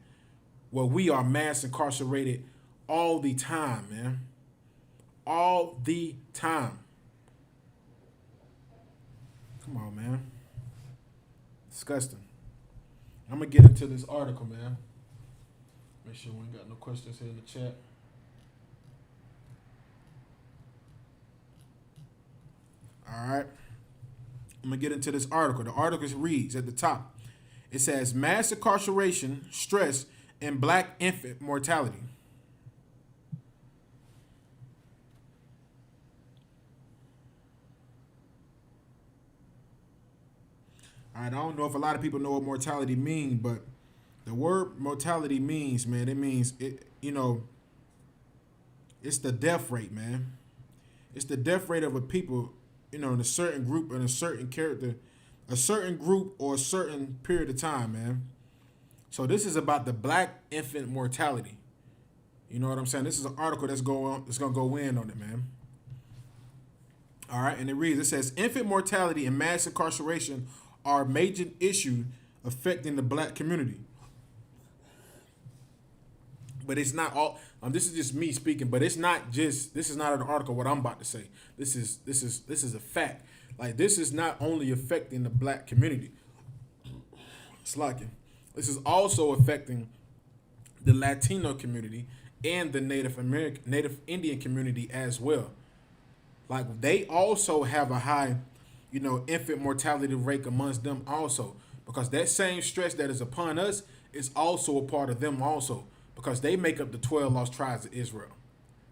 Well, we are mass incarcerated all the time, man. All the time. Come on, man. Disgusting. I'm going to get into this article, man. Make sure we ain't got no questions here in the chat. All right. I'm going to get into this article. The article reads at the top. It says, mass incarceration, stress, and black infant mortality. All right, I don't know if a lot of people know what mortality means, but the word mortality means, man, it means, it's the death rate, man. It's the death rate of a people, in a certain group and a certain character, a certain group or a certain period of time, man. So this is about the black infant mortality. You know what I'm saying? This is an article that's going to go in on it, man. All right, and it reads, it says, infant mortality and mass incarceration are a major issue affecting the black community. But it's not all. This is just me speaking. But it's not just. This is not an article. What I'm about to say. This is a fact. Like, this is not only affecting the black community. It's like it. This is also affecting the Latino community and the Native Indian community as well. Like, they also have a high, infant mortality rate amongst them also, because that same stress that is upon us is also a part of them also. Because they make up the 12 lost tribes of Israel.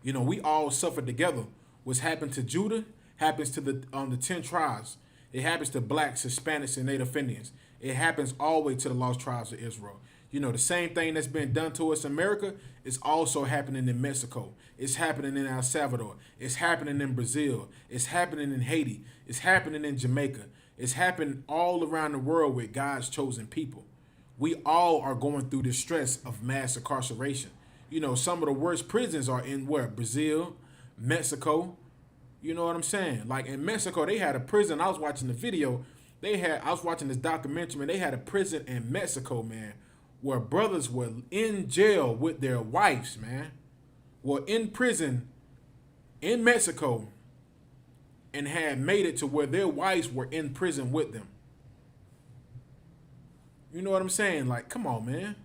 We all suffer together. What's happened to Judah happens to the 10 tribes. It happens to blacks, Hispanics, and Native Indians. It happens all the way to the lost tribes of Israel. The same thing that's been done to us in America is also happening in Mexico. It's happening in El Salvador. It's happening in Brazil. It's happening in Haiti. It's happening in Jamaica. It's happening all around the world with God's chosen people. We all are going through the stress of mass incarceration. Some of the worst prisons are in where? Brazil, Mexico. You know what I'm saying? Like, in Mexico, they had a prison. I was watching the video. I was watching this documentary, man. They had a prison in Mexico, man, where brothers were in jail with their wives, man. Were in prison in Mexico and had made it to where their wives were in prison with them. You know what I'm saying? Like, come on, man.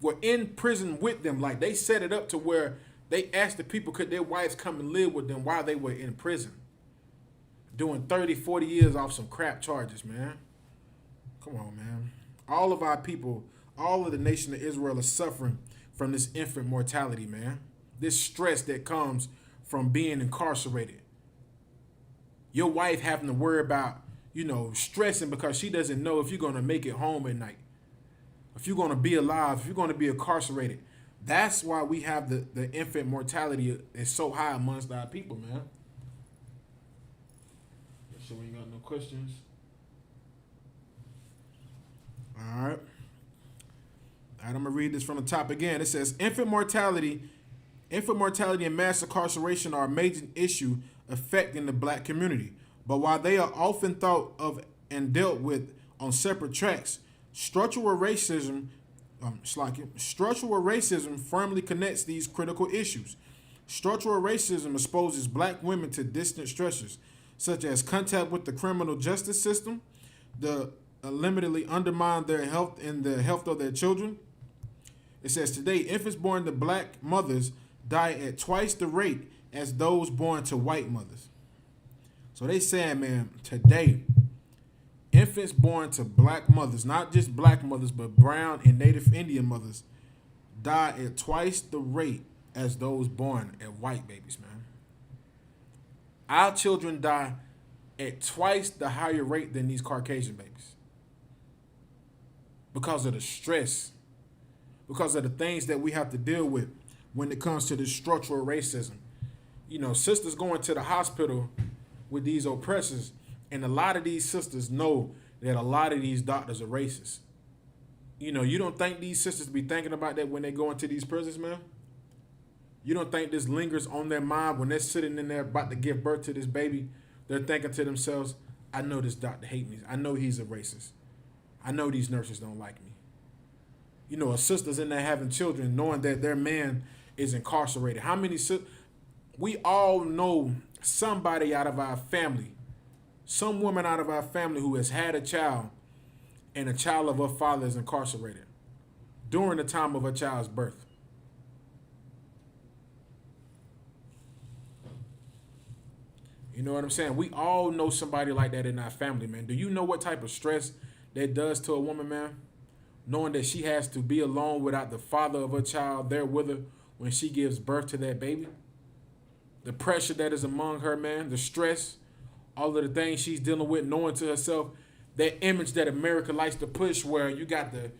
We're in prison with them. Like, they set it up to where they asked the people, could their wives come and live with them while they were in prison? Doing 30, 40 years off some crap charges, man. Come on, man. All of our people, all of the nation of Israel are suffering from this infant mortality, man. This stress that comes from being incarcerated. Your wife having to worry about, stressing because she doesn't know if you're going to make it home at night, if you're going to be alive, if you're going to be incarcerated. That's why we have the infant mortality is so high amongst our people, man. So we ain't got no questions. All right. I'm going to read this from the top again. It says, infant mortality and mass incarceration are a major issue affecting the black community. But while they are often thought of and dealt with on separate tracks, structural racism firmly connects these critical issues. Structural racism exposes black women to distant stressors, such as contact with the criminal justice system, the limitedly undermine their health and the health of their children. It says today, infants born to black mothers die at twice the rate as those born to white mothers. So they saying, man, today, infants born to black mothers, not just black mothers, but brown and Native Indian mothers, die at twice the rate as those born at white babies, man. Our children die at twice the higher rate than these Caucasian babies because of the stress, because of the things that we have to deal with when it comes to this structural racism. Sisters going to the hospital with these oppressors, and a lot of these sisters know that a lot of these doctors are racist. You don't think these sisters be thinking about that when they go into these prisons, man? You don't think this lingers on their mind when they're sitting in there about to give birth to this baby? They're thinking to themselves, I know this doctor hates me. I know he's a racist. I know these nurses don't like me. A sister's in there having children knowing that their man is incarcerated. How many we all know somebody out of our family, some woman out of our family who has had a child and a child of her father is incarcerated during the time of her child's birth. You know what I'm saying? We all know somebody like that in our family, man. Do you know what type of stress that does to a woman, man? Knowing that she has to be alone without the father of her child there with her when she gives birth to that baby. The pressure that is among her, man, the stress, all of the things she's dealing with, knowing to herself, that image that America likes to push where you got the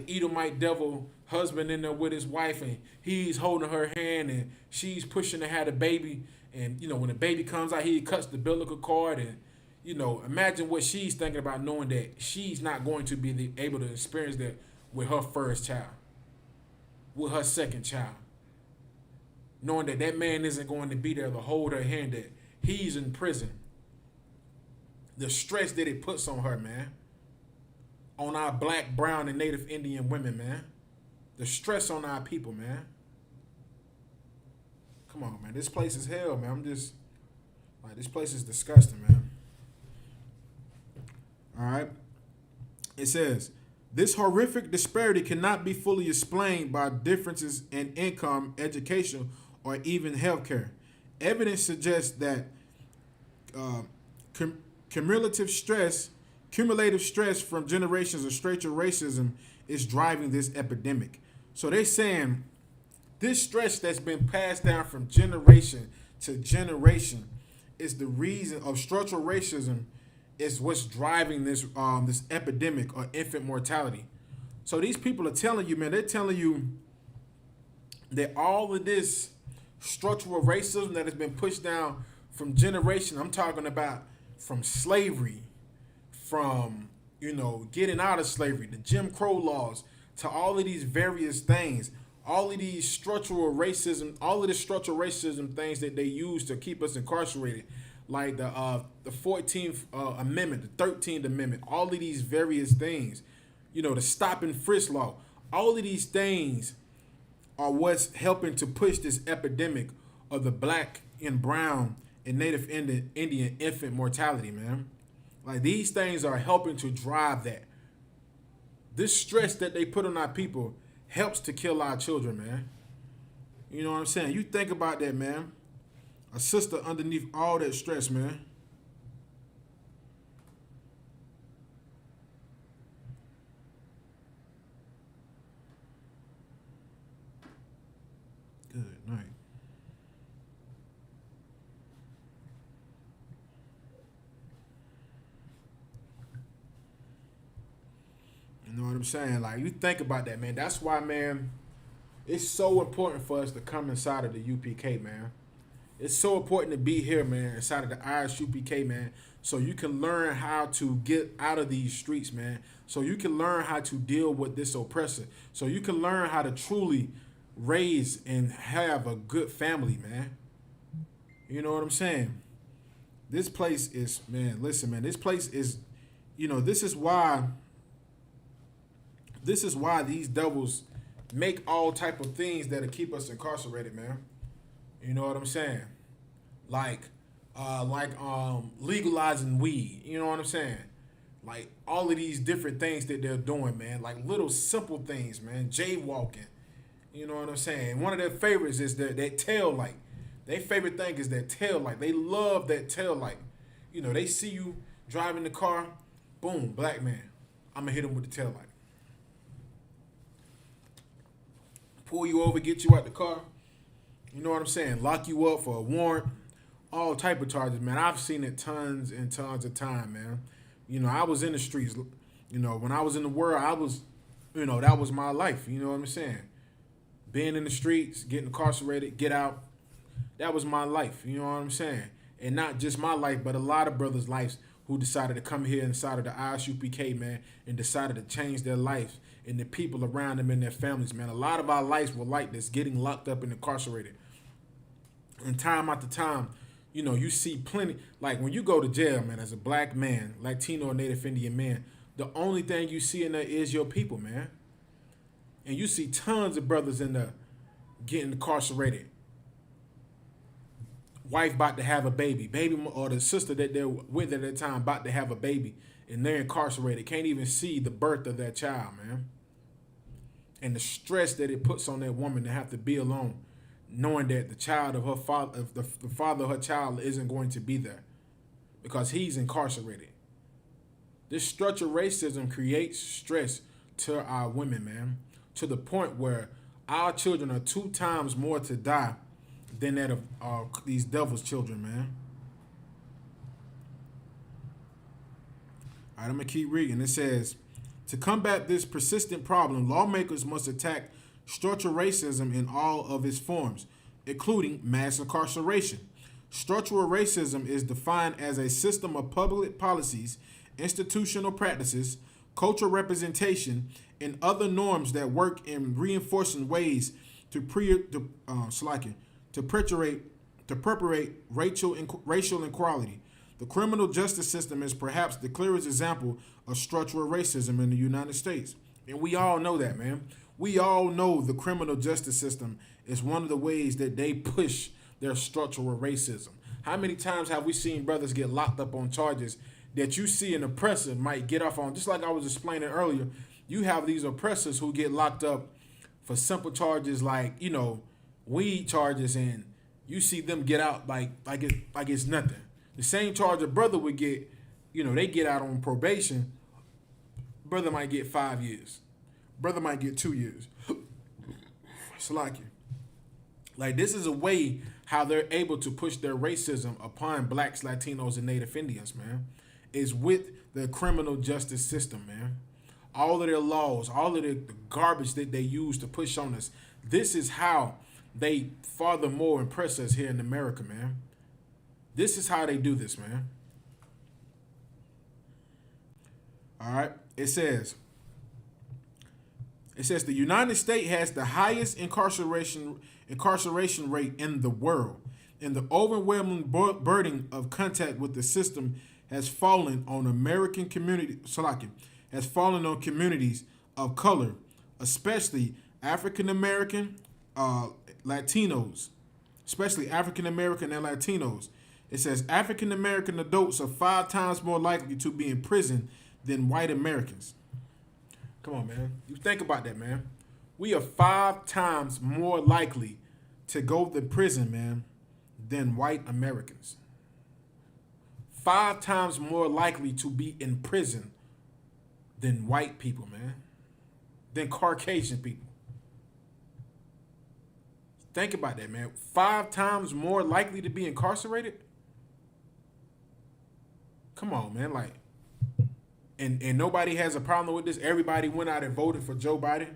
Edomite devil husband in there with his wife and he's holding her hand and she's pushing to have the baby. And, when the baby comes out, he cuts the umbilical cord. And, imagine what she's thinking about knowing that she's not going to be able to experience that with her first child, with her second child. Knowing that that man isn't going to be there to hold her hand, that he's in prison. The stress that it puts on her, man. On our black, brown, and Native Indian women, man. The stress on our people, man. Come on, man. This place is hell, man. This place is disgusting, man. All right. It says, this horrific disparity cannot be fully explained by differences in income, education, or even healthcare. Evidence suggests that cumulative stress from generations of structural racism is driving this epidemic. So they're saying this stress that's been passed down from generation to generation is the reason of structural racism is what's driving this this epidemic or infant mortality. So these people are telling you, man, they're telling you that all of this structural racism that has been pushed down from generation, I'm talking about from slavery, from, getting out of slavery, the Jim Crow laws, to all of these various things, all of these structural racism things that they use to keep us incarcerated, like the 14th Amendment, the 13th Amendment, all of these various things, the stop and frisk law, all of these things are what's helping to push this epidemic of the black and brown and Native Indian infant mortality, man. Like, these things are helping to drive that. This stress that they put on our people helps to kill our children, man. You know what I'm saying? You think about that, man. A sister underneath all that stress, man. Good night. I'm saying? Like, you think about that, man. That's why, man, it's so important for us to come inside of the UPK, man. It's so important to be here, man, inside of the ISUPK, man, so you can learn how to get out of these streets, man. So you can learn how to deal with this oppressor. So you can learn how to truly raise and have a good family, man. You know what I'm saying? This place is, man, listen, man, this place is, you know, this is why these devils make all type of things that'll keep us incarcerated, man. You know what I'm saying? Like legalizing weed. You know what I'm saying? Like all of these different things that they're doing, man. Like little simple things, man. Jaywalking. You know what I'm saying? One of their favorites is that tail light. Their favorite thing is that tail light. They love that tail light. You know, they see you driving the car, boom, black man. I'm gonna hit him with the tail light. Pull you over, get you out the car. You know what I'm saying? Lock you up for a warrant. All type of charges, man. I've seen it tons and tons of time, man. You know, I was in the streets. You know, when I was in the world, I was, you know, that was my life. You know what I'm saying? Being in the streets, getting incarcerated, get out. That was my life. You know what I'm saying? And not just my life, but a lot of brothers' lives who decided to come here inside of the ISUPK, man, and decided to change their lives and the people around them and their families, man. A lot of our lives were like this, getting locked up and incarcerated. And time after time, you know, you see plenty, like when you go to jail, man, as a black man, Latino or Native Indian man, the only thing you see in there is your people, man. And you see tons of brothers in there getting incarcerated. Wife about to have a baby, or the sister that they're with at that time about to have a baby, and they're incarcerated, can't even see the birth of that child, man. And the stress that it puts on that woman to have to be alone, knowing that the child of her father, the father of her child isn't going to be there because he's incarcerated. This structural racism creates stress to our women, man, to the point where our children are 2 times more to die than that of these devil's children, man. All right, I'm going to keep reading. It says, to combat this persistent problem, lawmakers must attack structural racism in all of its forms, including mass incarceration. Structural racism is defined as a system of public policies, institutional practices, cultural representation, and other norms that work in reinforcing ways to perpetuate racial inequality. The criminal justice system is perhaps the clearest example of structural racism in the United States. And we all know that, man. We all know the criminal justice system is one of the ways that they push their structural racism. How many times have we seen brothers get locked up on charges that you see an oppressor might get off on? Just like I was explaining earlier, you have these oppressors who get locked up for simple charges like, you know, weed charges, and you see them get out like it's nothing. The same charge a brother would get, you know, they get out on probation. Brother might get 5 years. Brother might get 2 years. Like this is a way how they're able to push their racism upon blacks, Latinos, and Native Indians, man, is with the criminal justice system, man. All of their laws, all of the garbage that they use to push on us. This is how they furthermore impress us here in America, man. This is how they do this, man. All right. It says the United States has the highest incarceration rate in the world, and the overwhelming burden of contact with the system has fallen on communities of color, especially African American, Latinos, especially African American and Latinos. It says African American adults are 5 times more likely to be in prison than white Americans. Come on, man. You think about that, man. We are 5 times more likely to go to prison, man, than white Americans. 5 times more likely to be in prison than white people, man, than Caucasian people. Think about that, man. 5 times more likely to be incarcerated? Come on, man. Like, and nobody has a problem with this. Everybody went out and voted for Joe Biden,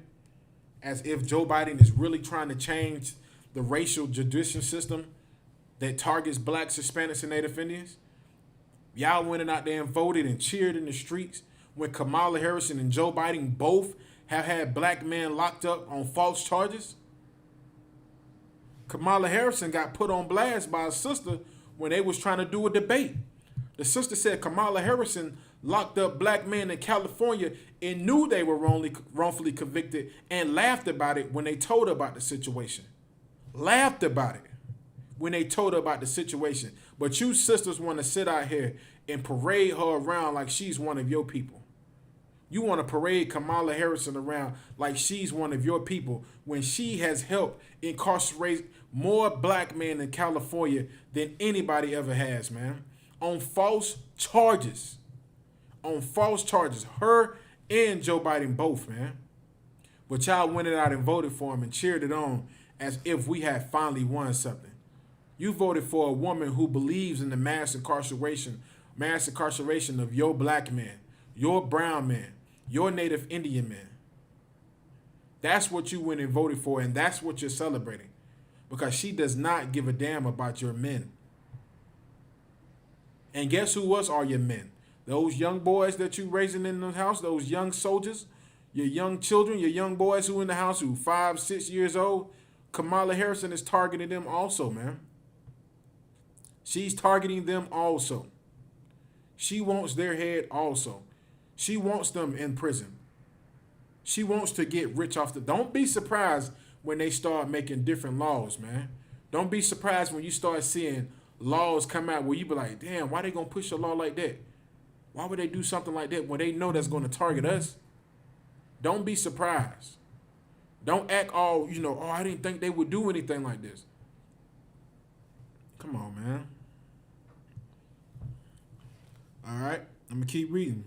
as if Joe Biden is really trying to change the racial judicial system that targets blacks, Hispanics, and Native Indians. Y'all went out there and voted and cheered in the streets when Kamala Harris and Joe Biden both have had black men locked up on false charges. Kamala Harris got put on blast by a sister when they was trying to do a debate. The sister said Kamala Harris locked up black men in California and knew they were wrongfully convicted and laughed about it when they told her about the situation. Laughed about it when they told her about the situation. But you sisters want to sit out here and parade her around like she's one of your people. You want to parade Kamala Harris around like she's one of your people when she has helped incarcerate more black men in California than anybody ever has, man. On false charges. On false charges. Her and Joe Biden both, man. But y'all went out and voted for him and cheered it on as if we had finally won something. You voted for a woman who believes in the mass incarceration of your black man, your brown man, your Native Indian man. That's what you went and voted for, and that's what you're celebrating. Because she does not give a damn about your men. And guess who else are your men? Those young boys that you raising in the house, those young soldiers, your young children, your young boys who in the house who 5, 6 years old. Kamala Harris is targeting them also, man. She's targeting them also. She wants their head also. She wants them in prison. She wants to get rich off the... Don't be surprised when they start making different laws, man. Don't be surprised when you start seeing laws come out where you be like, damn, why they gonna push a law like that? Why would they do something like that when they know that's gonna target us? Don't be surprised. Don't act all, oh, I didn't think they would do anything like this. Come on, man. All right, I'm gonna keep reading.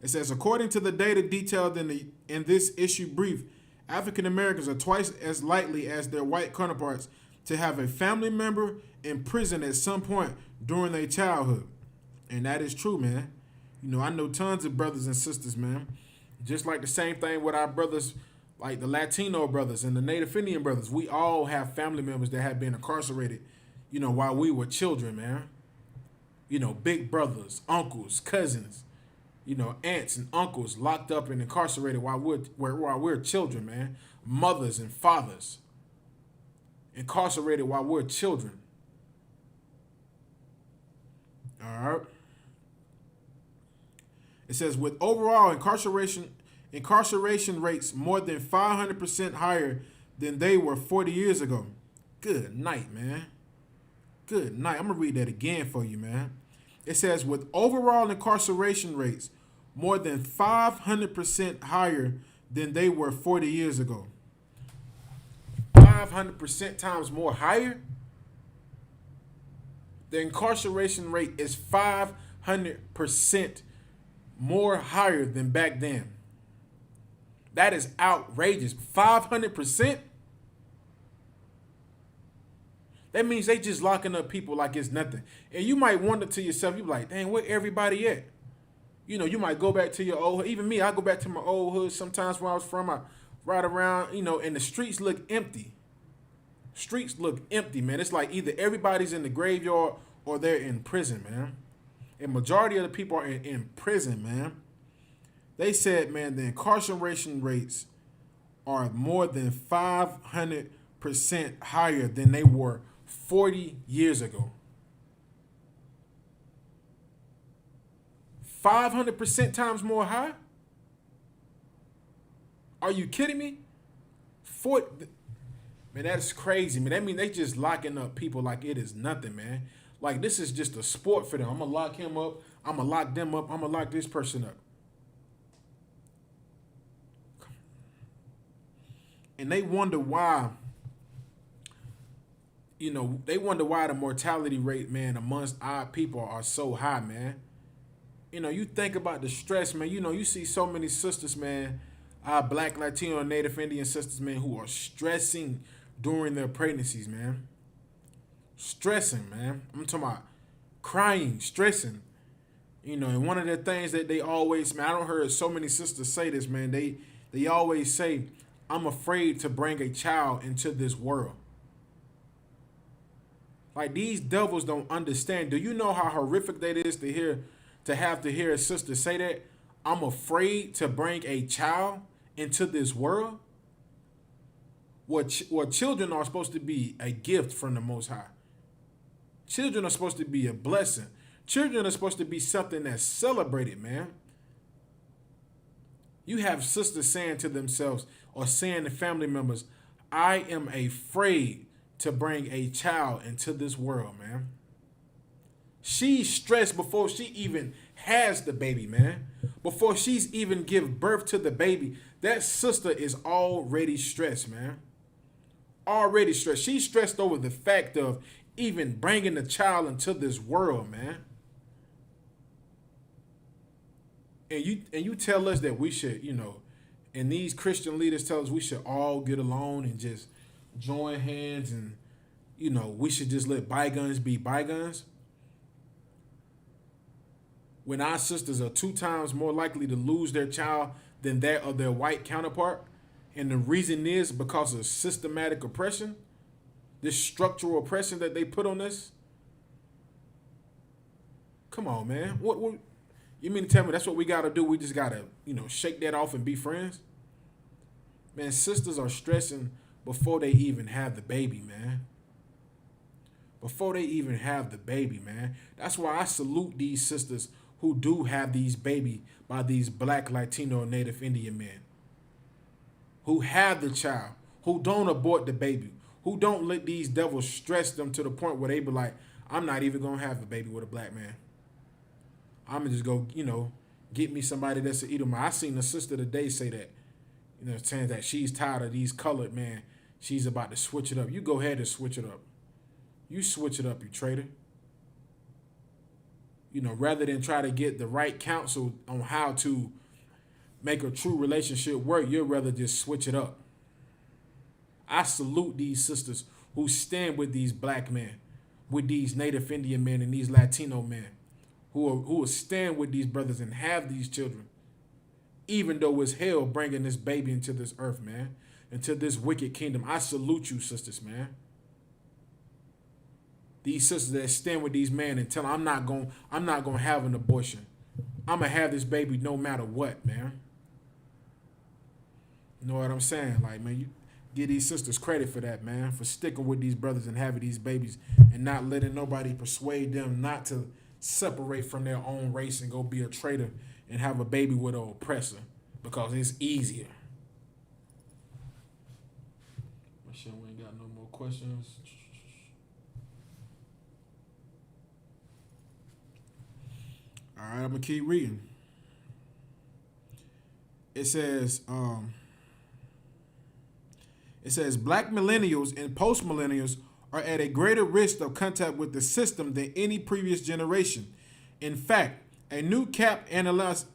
It says, according to the data detailed in this issue brief, African Americans are twice as likely as their white counterparts to have a family member in prison at some point during their childhood. And that is true, man. I know tons of brothers and sisters, man. Just like the same thing with our brothers, like the Latino brothers and the Native Indian brothers. We all have family members that have been incarcerated, while we were children, man. Big brothers, uncles, cousins, aunts and uncles locked up and incarcerated while we're children, man. Mothers and fathers incarcerated while we're children. All right. It says, with overall incarceration rates more than 500% higher than they were 40 years ago. Good night, man. Good night. I'm going to read that again for you, man. It says, with overall incarceration rates more than 500% higher than they were 40 years ago. 500% times more higher? The incarceration rate is 500% more higher than back then. That is outrageous. 500%? That means they just locking up people like it's nothing. And you might wonder to yourself, you be like, dang, where everybody at? You might go back to your old hood. Even me, I go back to my old hood sometimes where I was from. I ride around, and the streets look empty. Streets look empty, man. It's like either everybody's in the graveyard or they're in prison, man. And majority of the people are in prison, man. They said, man, the incarceration rates are more than 500% higher than they were 40 years ago. 500% times more high? Are you kidding me? Man, that's crazy, man. That means they just locking up people like it is nothing, man. Like this is just a sport for them. I'm going to lock him up. I'm going to lock them up. I'm going to lock this person up. And they wonder why, they wonder why the mortality rate, man, amongst our people are so high, man. You think about the stress, man. You see so many sisters, man, our Black, Latino, and Native Indian sisters, man, who are stressing during their pregnancies, man. Stressing, man. I'm talking about crying, stressing. You know, and one of the things that they always, man, I don't heard so many sisters say this, man. They always say, I'm afraid to bring a child into this world. Like, these devils don't understand. Do you know how horrific that is to have to hear a sister say that? I'm afraid to bring a child into this world. What children are supposed to be a gift from the Most High. Children are supposed to be a blessing. Children are supposed to be something that's celebrated, man. You have sisters saying to themselves or saying to family members, I am afraid to bring a child into this world, man. She's stressed before she even has the baby, man. Before she's even give birth to the baby, that sister is already stressed, man. Already stressed. She's stressed over the fact of even bringing the child into this world, man. And you tell us that we should, you know, and these Christian leaders tell us we should all get along and just join hands and, you know, we should just let bygones be bygones. When our sisters are 2 times more likely to lose their child than that of their white counterpart. And the reason is because of systematic oppression, this structural oppression that they put on us. Come on, man. What you mean to tell me that's what we got to do? We just got to, you know, shake that off and be friends? Man, sisters are stressing before they even have the baby, man. Before they even have the baby, man. That's why I salute these sisters who do have these baby by these Black, Latino, Native Indian men. Who have the child. Who don't abort the baby. Who don't let these devils stress them to the point where they be like, I'm not even going to have a baby with a black man. I'm going to just go, you know, get me somebody that's an Edomite. I seen a sister today say that, you know, saying that she's tired of these colored men. She's about to switch it up. You go ahead and switch it up. You switch it up, you traitor. You know, rather than try to get the right counsel on how to make a true relationship work, you'd rather just switch it up. I salute these sisters who stand with these black men, with these Native Indian men and these Latino men, who will stand with these brothers and have these children, even though it's hell bringing this baby into this earth, man, into this wicked kingdom. I salute you, sisters, man. These sisters that stand with these men and tell them, I'm not gonna have an abortion. I'm gonna have this baby no matter what, man. You know what I'm saying? Like, man, you give these sisters credit for that, man, for sticking with these brothers and having these babies and not letting nobody persuade them not to separate from their own race and go be a traitor and have a baby with an oppressor because it's easier. Make sure we ain't got no more questions. All right, I'm gonna keep reading. It says black millennials and post-millennials are at a greater risk of contact with the system than any previous generation. In fact, a new CAP analysis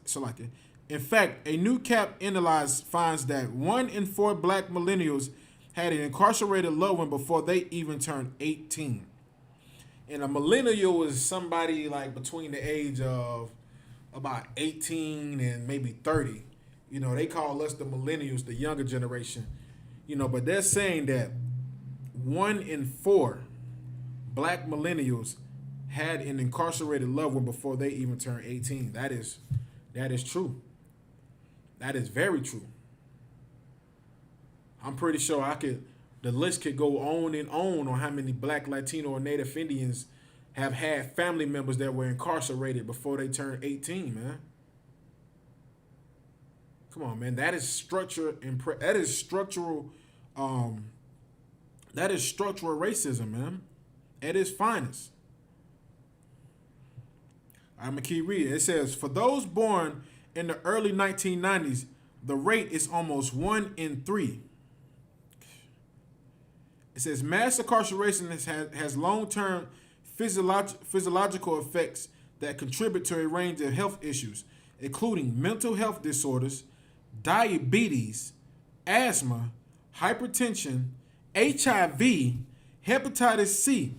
finds that 1 in 4 black millennials had an incarcerated loved one before they even turned 18. And a millennial is somebody like between the age of about 18 and maybe 30. You know, they call us the millennials, the younger generation. You know, but they're saying that 1 in 4 black millennials had an incarcerated loved one before they even turned 18. That is true. That is very true. I'm pretty sure the list could go on and on how many black, Latino, or Native Indians have had family members that were incarcerated before they turned 18, man. Come on, man. That is structural racism, man, at its finest. I'm going to keep reading. It says, for those born in the early 1990s, the rate is almost 1 in 3. It says mass incarceration has long-term physiological effects that contribute to a range of health issues, including mental health disorders, diabetes, asthma, hypertension, HIV, hepatitis C.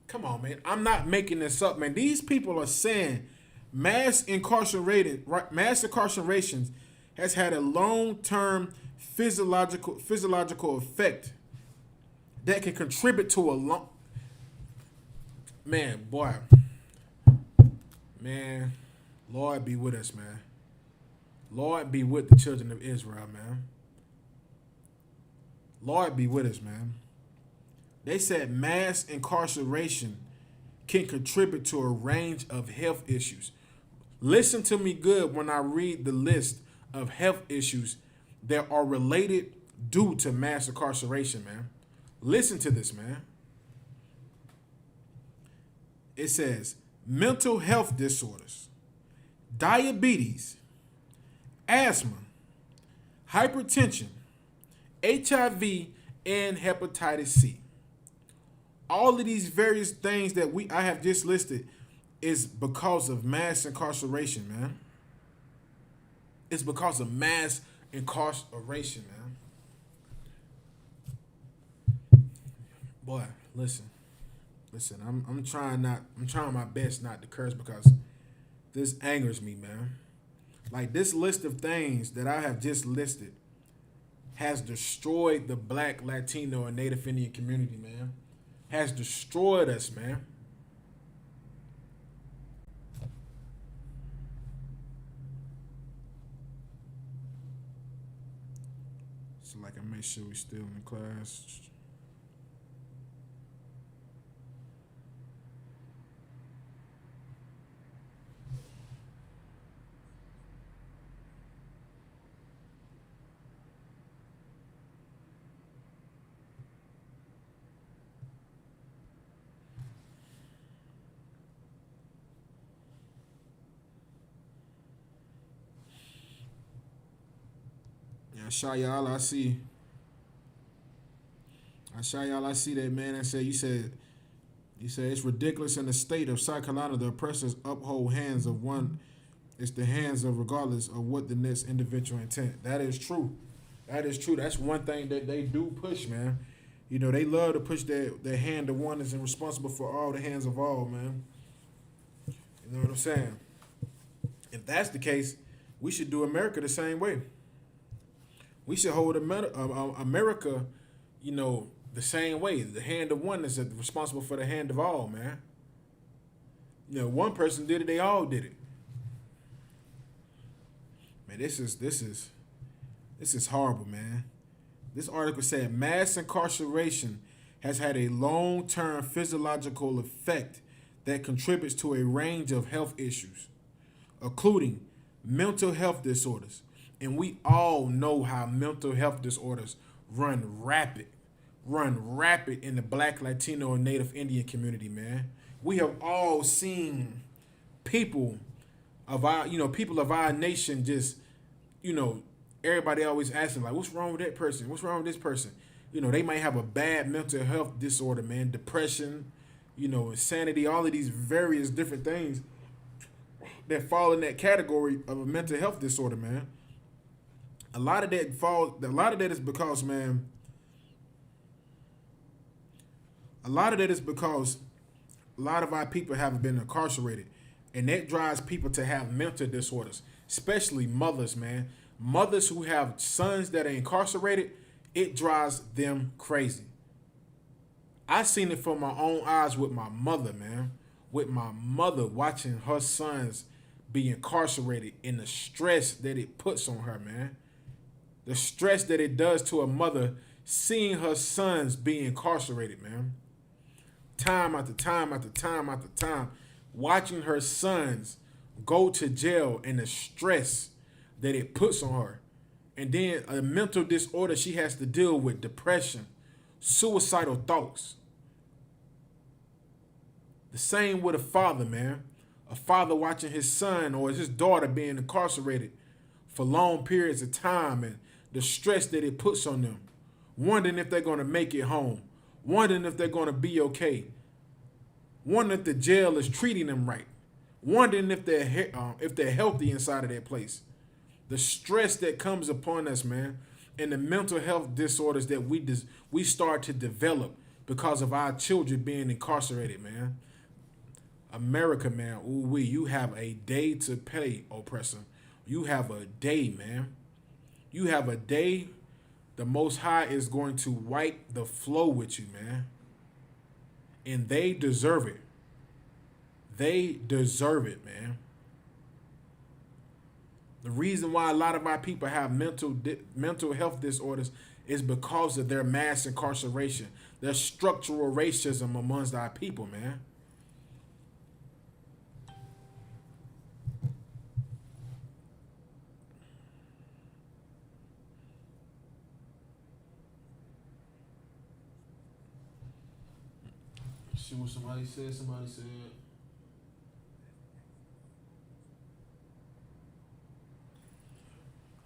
Come on, man. I'm not making this up, man. These people are saying mass incarcerations has had a long-term physiological effect that can contribute to a long man, boy. Man, Lord be with us, man. Lord be with the children of Israel, man. Lord be with us, man. They said mass incarceration can contribute to a range of health issues. Listen to me good when I read the list of health issues that are related due to mass incarceration, man. Listen to this, man. It says mental health disorders, diabetes, asthma, hypertension, HIV, and hepatitis C. All of these various things that I have just listed is because of mass incarceration, man. It's because of mass incarceration, man. Boy, listen. I'm trying my best not to curse because this angers me, man. Like, this list of things that I have just listed has destroyed the Black, Latino, and Native Indian community, man. Has destroyed us, man. So, like, I make sure we still in the class. I saw y'all, I see that, man. You said it's ridiculous in the state of South Carolina, the oppressors uphold hands of one. It's the hands of regardless of what the next individual intent. That is true. That's one thing that they do push, man. You know, they love to push their hand of one is responsible for all the hands of all, man. You know what I'm saying? If that's the case, we should do America the same way. We should hold America, you know, the same way. The hand of one is responsible for the hand of all, man. You know, one person did it, they all did it. Man, this is horrible, man. This article said mass incarceration has had a long-term physiological effect that contributes to a range of health issues, including mental health disorders. And we all know how mental health disorders run rapid in the Black, Latino, and Native Indian community, man. We have all seen people of our nation just, you know, everybody always asking, like, what's wrong with that person? What's wrong with this person? You know, they might have a bad mental health disorder, man, depression, you know, insanity, all of these various different things that fall in that category of a mental health disorder, man. A lot of that is because, man, a lot of our people have been incarcerated, and that drives people to have mental disorders, especially mothers, man. Mothers who have sons that are incarcerated, it drives them crazy. I seen it from my own eyes with my mother, man. With my mother watching her sons be incarcerated and the stress that it puts on her, man. The stress that it does to a mother seeing her sons be incarcerated, man. Time after time after time after time, watching her sons go to jail and the stress that it puts on her. And then a mental disorder she has to deal with, depression, suicidal thoughts. The same with a father, man. A father watching his son or his daughter being incarcerated for long periods of time and the stress that it puts on them, wondering if they're going to make it home, wondering if they're going to be okay, wondering if the jail is treating them right, wondering if they're healthy inside of that place. The stress that comes upon us, man, and the mental health disorders that we start to develop because of our children being incarcerated, man. America, man, ooh, you have a day to pay, oppressor. You have a day, man. You have a day. The Most High is going to wipe the flow with you, man. And they deserve it. They deserve it, man. The reason why a lot of our people have mental health disorders is because of their mass incarceration. There's structural racism amongst our people, man. See what somebody said. Somebody said.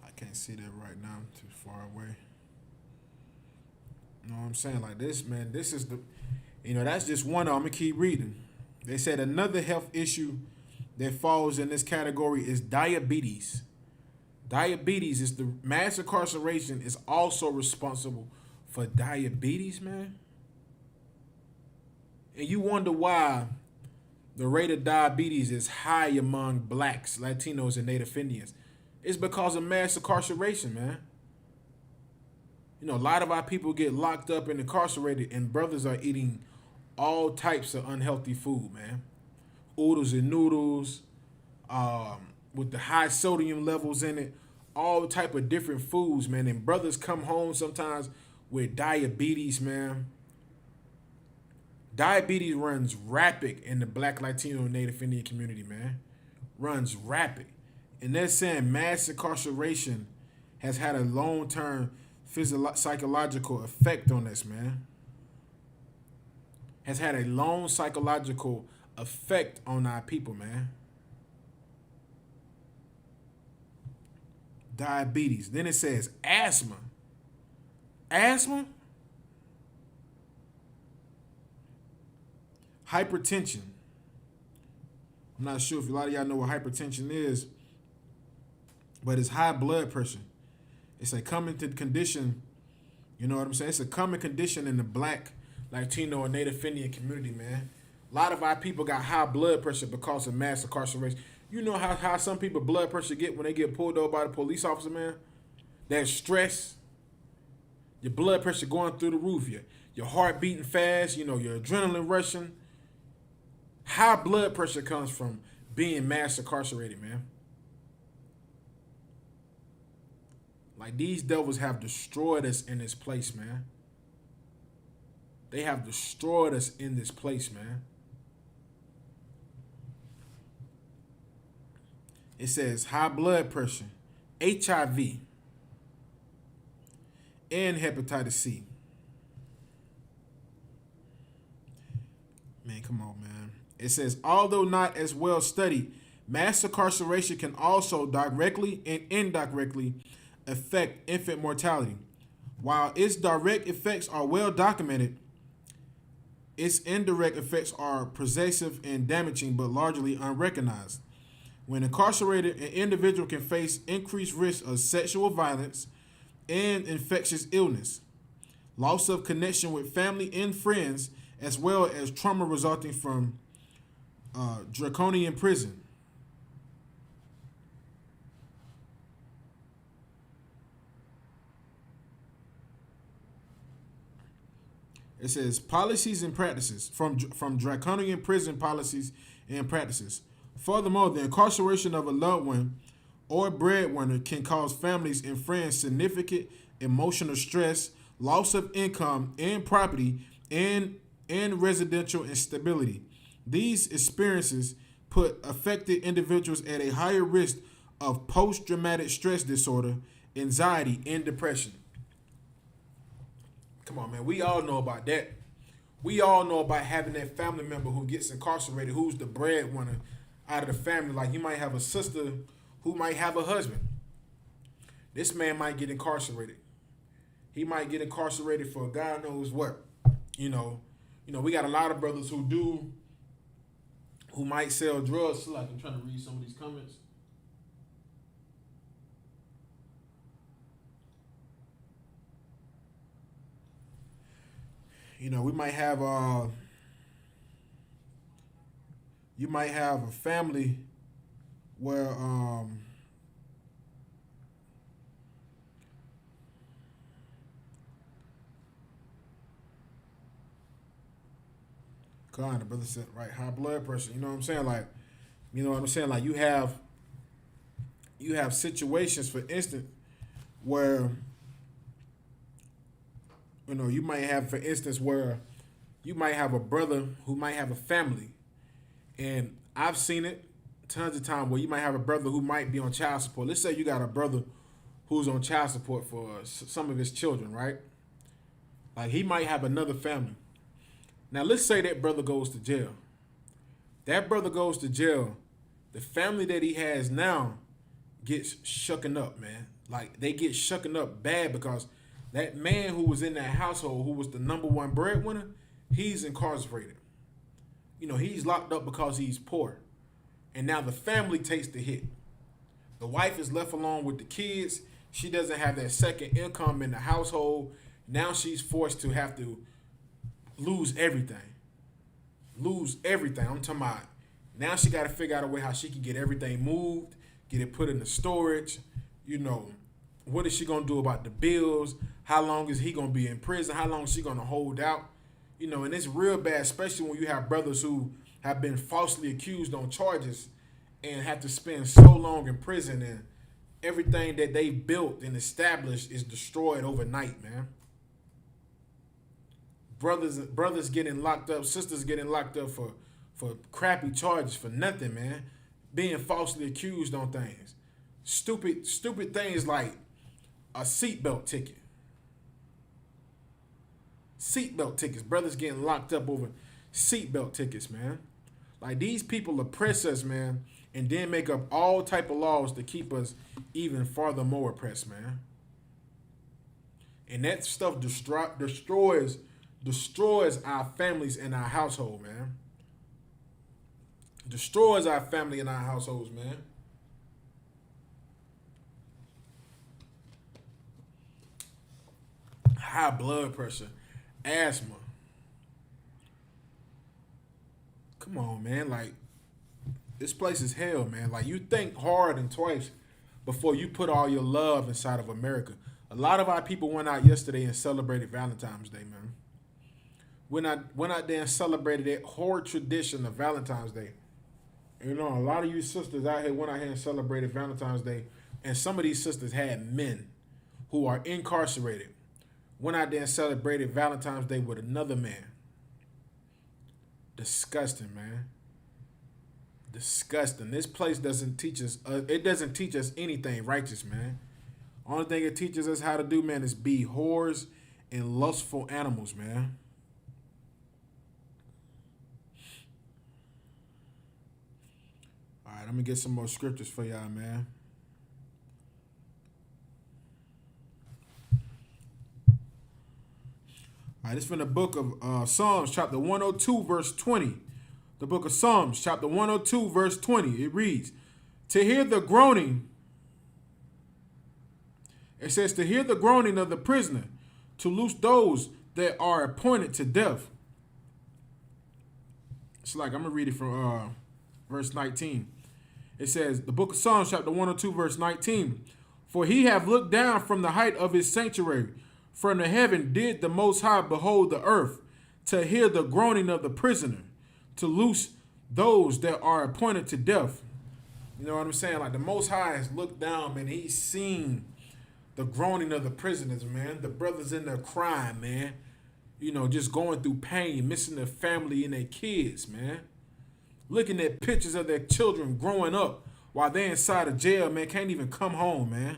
I can't see that right now. I'm too far away. You know what I'm saying? Like this, man. This is the, that's just one. I'm gonna keep reading. They said another health issue that falls in this category is diabetes. Diabetes is the mass incarceration is also responsible for diabetes, man. And you wonder why the rate of diabetes is high among blacks, Latinos, and Native Indians. It's because of mass incarceration, man. A lot of our people get locked up and incarcerated, and brothers are eating all types of unhealthy food, man. Oodles and noodles, with the high sodium levels in it, all type of different foods, man. And brothers come home sometimes with diabetes, man. Diabetes runs rapid in the Black, Latino, and Native Indian community, man. Runs rapid. And they're saying mass incarceration has had a long-term psychological effect on us, man. Has had a long psychological effect on our people, man. Diabetes. Then it says asthma. Asthma? Hypertension. I'm not sure if a lot of y'all know what hypertension is, but it's high blood pressure. It's a common condition, you know what I'm saying? It's a common condition in the Black, Latino, and Native Indian community, man. A lot of our people got high blood pressure because of mass incarceration. You know how some people blood pressure get when they get pulled over by the police officer, man? That stress, your blood pressure going through the roof, your heart beating fast, your adrenaline rushing. High blood pressure comes from being mass incarcerated, man. Like, these devils have destroyed us in this place, man. They have destroyed us in this place, man. It says high blood pressure, HIV, and hepatitis C. Man, come on, man. It says, although not as well studied, mass incarceration can also directly and indirectly affect infant mortality. While its direct effects are well documented, its indirect effects are pervasive and damaging, but largely unrecognized. When incarcerated, an individual can face increased risk of sexual violence and infectious illness, loss of connection with family and friends, as well as trauma resulting from draconian prison. It says policies and practices from draconian prison policies and practices. Furthermore, the incarceration of a loved one or breadwinner can cause families and friends significant emotional stress, loss of income and property, and residential instability. These experiences put affected individuals at a higher risk of post-traumatic stress disorder, anxiety, and depression. Come on, man. We all know about that. We all know about having that family member who gets incarcerated, who's the breadwinner out of the family. Like, you might have a sister who might have a husband. This man might get incarcerated. He might get incarcerated for God knows what. We got a lot of brothers who might sell drugs. So, like, I'm trying to read some of these comments. We might have You might have a family where God, the brother said, right, high blood pressure. You know what I'm saying? Like, you know what I'm saying? Like you have situations, for instance, where you might have, for instance, where you might have a brother who might have a family, and I've seen it tons of time where you might have a brother who might be on child support. Let's say you got a brother who's on child support for some of his children, right? Like he might have another family. Now let's say that brother goes to jail. That brother goes to jail. The family that he has now gets shooken up, man. Like they get shooken up bad because that man who was in that household, who was the number one breadwinner, he's incarcerated. He's locked up because he's poor. And now the family takes the hit. The wife is left alone with the kids. She doesn't have that second income in the household. Now she's forced to have to lose everything. I'm talking about now she got to figure out a way how she can get everything moved, get it put in the storage. What is she going to do about the bills? How long is he going to be in prison? How long is she going to hold out? And it's real bad, especially when you have brothers who have been falsely accused on charges and have to spend so long in prison, and everything that they built and established is destroyed overnight, man. Brothers getting locked up, sisters getting locked up for crappy charges for nothing, man. Being falsely accused on things. Stupid things like a seatbelt ticket. Seatbelt tickets. Brothers getting locked up over seatbelt tickets, man. Like these people oppress us, man, and then make up all type of laws to keep us even farther more oppressed, man. And that stuff destroys our families and our household, man. Destroys our family and our households, man. High blood pressure, asthma. Come on, man. Like, this place is hell, man. Like, you think hard and twice before you put all your love inside of America. A lot of our people went out yesterday and celebrated Valentine's Day, man. Went out there and celebrated that horrid tradition of Valentine's Day. A lot of you sisters out here went out here and celebrated Valentine's Day, and some of these sisters had men who are incarcerated. Went out there and celebrated Valentine's Day with another man. Disgusting, man. Disgusting. This place doesn't teach us. It doesn't teach us anything righteous, man. Only thing it teaches us how to do, man, is be whores and lustful animals, man. All right, I'm gonna get some more scriptures for y'all, man. All right, this is from the book of Psalms, chapter 102, verse 20. The book of Psalms, chapter 102, verse 20. It reads, to hear the groaning, it says, to hear the groaning of the prisoner, to loose those that are appointed to death. It's like, I'm going to read it from verse 19. It says, the book of Psalms, chapter 102, verse 19. For he have looked down from the height of his sanctuary. From the heaven did the Most High behold the earth, to hear the groaning of the prisoner, to loose those that are appointed to death. You know what I'm saying? Like the Most High has looked down, man. He's seen the groaning of the prisoners, man. The brothers in there crying, man. Just going through pain, missing their family and their kids, man. Looking at pictures of their children growing up while they're inside of jail, man. Can't even come home, man.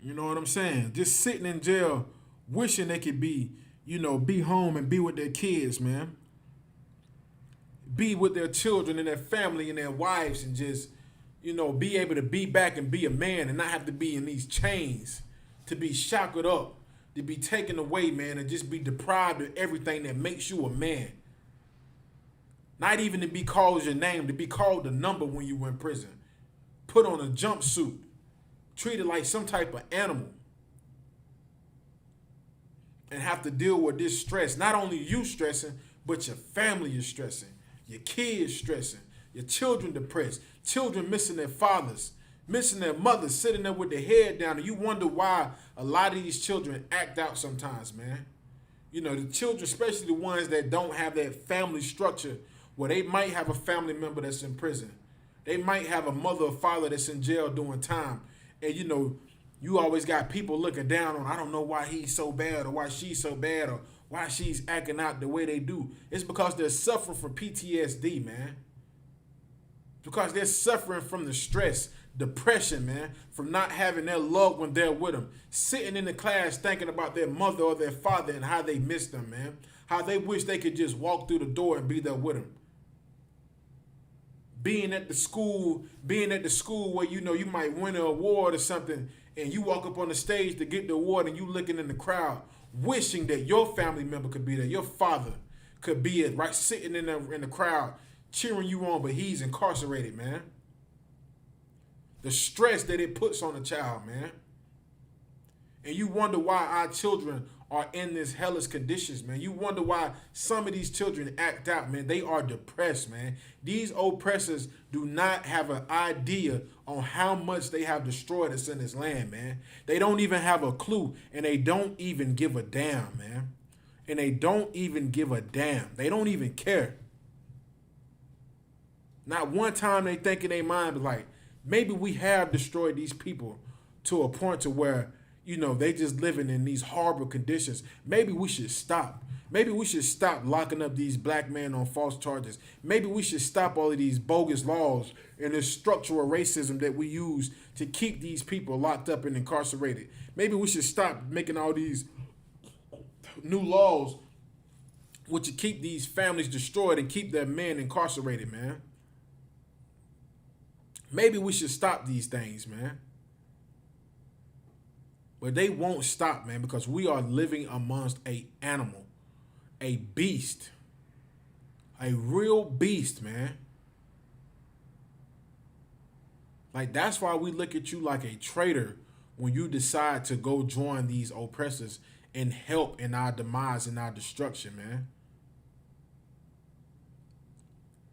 You know what I'm saying? Just sitting in jail, wishing they could be, be home and be with their kids, man. Be with their children and their family and their wives, and just, be able to be back and be a man and not have to be in these chains, to be shackled up, to be taken away, man, and just be deprived of everything that makes you a man. Not even to be called your name, to be called the number when you were in prison. Put on a jumpsuit. Treated like some type of animal, and have to deal with this stress. Not only you stressing, but your family is stressing, your kids stressing, your children depressed, children missing their fathers, missing their mothers, sitting there with their head down, and you wonder why a lot of these children act out sometimes, man. You know, the children, especially the ones that don't have that family structure, where they might have a family member that's in prison. They might have a mother or father that's in jail doing time. And, you know, you always got people looking down on, I don't know why he's so bad or why she's so bad or why she's acting out the way they do. It's because they're suffering from PTSD, man. Because they're suffering from the stress, depression, man, from not having their loved one there with them, sitting in the class thinking about their mother or their father and how they miss them, man, how they wish they could just walk through the door and be there with them. Being at the school where, you know, you might win an award or something, and you walk up on the stage to get the award and you looking in the crowd, wishing that your family member could be there, your father could be it, right, sitting in the crowd, cheering you on, but he's incarcerated, man. The stress that it puts on a child, man. And you wonder why our children are in this hellish conditions, man. You wonder why some of these children act out, man. They are depressed, man. These oppressors do not have an idea on how much they have destroyed us in this land, man. They don't even have a clue, and they don't even give a damn, man. And they don't even give a damn. They don't even care. Not one time they think in their mind, but like, maybe we have destroyed these people to a point to where, you know, they just living in these horrible conditions. Maybe we should stop. Maybe we should stop locking up these black men on false charges. Maybe we should stop all of these bogus laws and this structural racism that we use to keep these people locked up and incarcerated. Maybe we should stop making all these new laws which would keep these families destroyed and keep their men incarcerated, man. Maybe we should stop these things, man. But they won't stop, man, because we are living amongst an animal, a beast, a real beast, man. Like, that's why we look at you like a traitor when you decide to go join these oppressors and help in our demise and our destruction, man.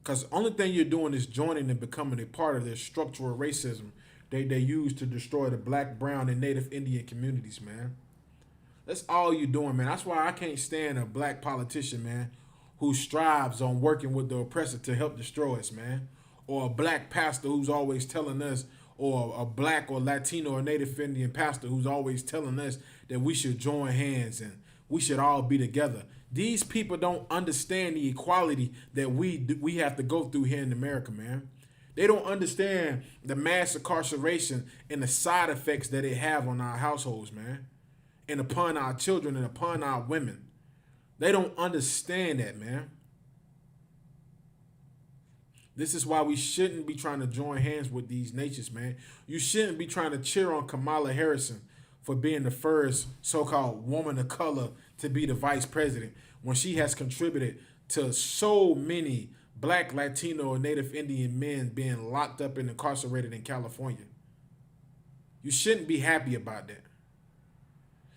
Because the only thing you're doing is joining and becoming a part of their structural racism they use to destroy the black, brown, and native Indian communities, man. That's all you're doing, man. That's why I can't stand a black politician, man, who strives on working with the oppressor to help destroy us, man. Or a black pastor who's always telling us, or a black or Latino or native Indian pastor who's always telling us that we should join hands and we should all be together. These people don't understand the equality that we have to go through here in America, man. They don't understand the mass incarceration and the side effects that it have on our households, man, and upon our children and upon our women. They don't understand that, man. This is why we shouldn't be trying to join hands with these nations, man. You shouldn't be trying to cheer on Kamala Harris for being the first so-called woman of color to be the vice president when she has contributed to so many black, Latino, and native Indian men being locked up and incarcerated in California. You shouldn't be happy about that.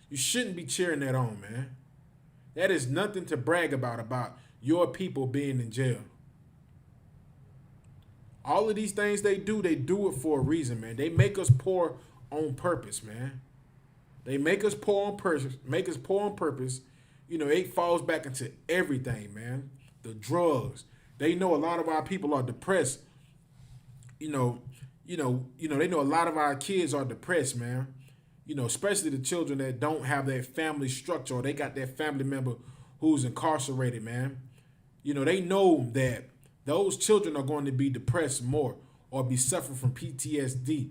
You shouldn't be cheering that on, man. That is nothing to brag about your people being in jail. All of these things they do it for a reason, man. They make us poor on purpose, man. They make us poor on purpose. You know, it falls back into everything, man. The drugs. They know a lot of our people are depressed. They know a lot of our kids are depressed, man. You know, especially the children that don't have that family structure or they got that family member who's incarcerated, man. You know, they know that those children are going to be depressed more or be suffering from PTSD.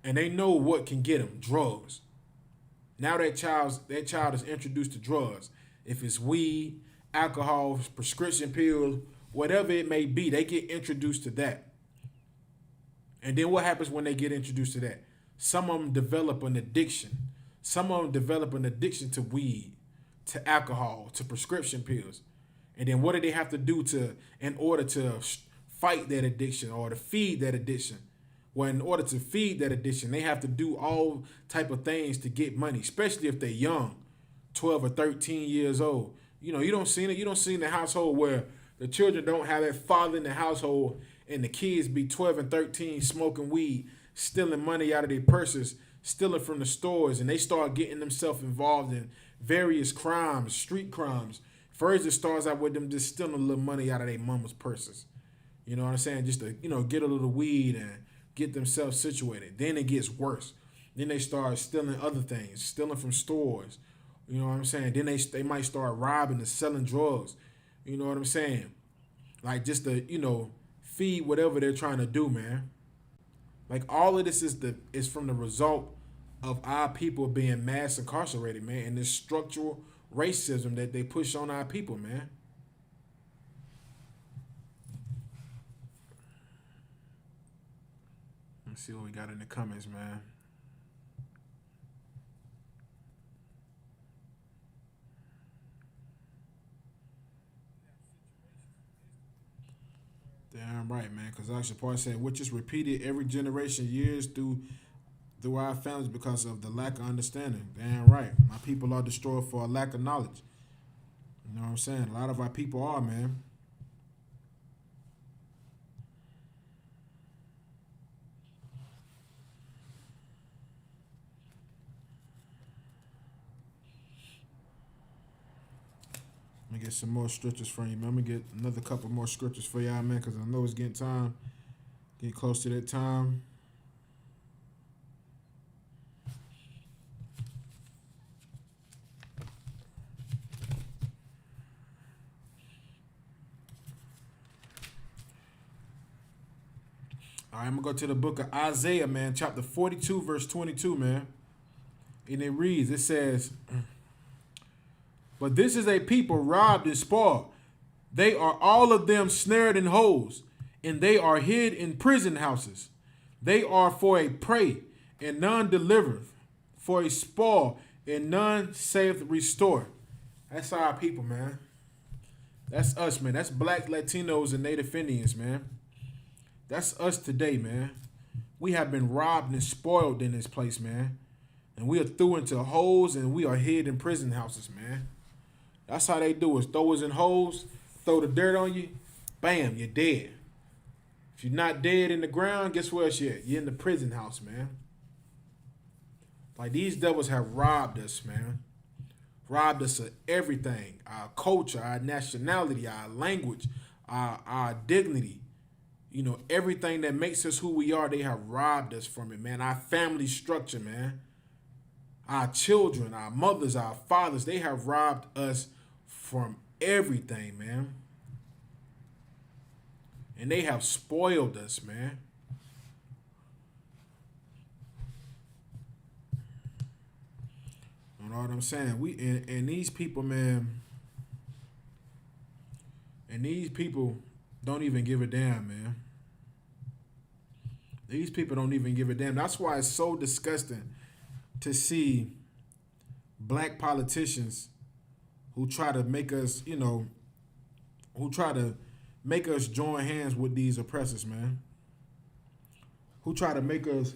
And they know what can get them, drugs. Now that child is introduced to drugs. If it's weed, alcohol, prescription pills, whatever it may be, they get introduced to that. And then what happens when they get introduced to that? Some of them develop an addiction. Some of them develop an addiction to weed, to alcohol, to prescription pills. And then what do they have to do in order to fight that addiction or to feed that addiction? Well, in order to feed that addiction, they have to do all type of things to get money, especially if they're young, 12 or 13 years old. You don't see it. You don't see in the household where the children don't have that father in the household and the kids be 12 and 13 smoking weed, stealing money out of their purses, stealing from the stores, and they start getting themselves involved in various crimes, street crimes. First, it starts out with them just stealing a little money out of their mama's purses. You know what I'm saying? Just to, get a little weed and get themselves situated. Then it gets worse. Then they start stealing other things, stealing from stores. You know what I'm saying? Then they might start robbing and selling drugs. You know what I'm saying? Like just to, feed whatever they're trying to do, man. Like all of this is from the result of our people being mass incarcerated, man, and this structural racism that they push on our people, man. Let's see what we got in the comments, man. Damn right, man. Because Aksha Park said, which is repeated every generation, years through our families because of the lack of understanding. Damn right. My people are destroyed for a lack of knowledge. You know what I'm saying? A lot of our people are, man. Let me get some more scriptures from you, man. I'm going to get another couple more scriptures for y'all, man, because I know it's getting close to that time. All right, I'm going to go to the book of Isaiah, man, chapter 42, verse 22, man. And it reads, it says, but this is a people robbed and spoiled. They are all of them snared in holes, and they are hid in prison houses. They are for a prey, and none delivereth, for a spoil, and none saith restore. That's our people, man. That's us, man. That's Black, Latinos, and Native Indians, man. That's us today, man. We have been robbed and spoiled in this place, man. And we are thrown into holes, and we are hid in prison houses, man. That's how they do it. Throw us in holes, throw the dirt on you, bam, you're dead. If you're not dead in the ground, guess where else you're at? You're in the prison house, man. Like these devils have robbed us, man. Robbed us of everything. Our culture, our nationality, our language, our dignity. Everything that makes us who we are, they have robbed us from it, man. Our family structure, man. Our children, our mothers, our fathers, they have robbed us from everything, man. And they have spoiled us, man. You know what I'm saying? And these people, man, and these people don't even give a damn, man. These people don't even give a damn. That's why it's so disgusting to see black politicians who try to make us, who try to make us join hands with these oppressors, man. Who try to make us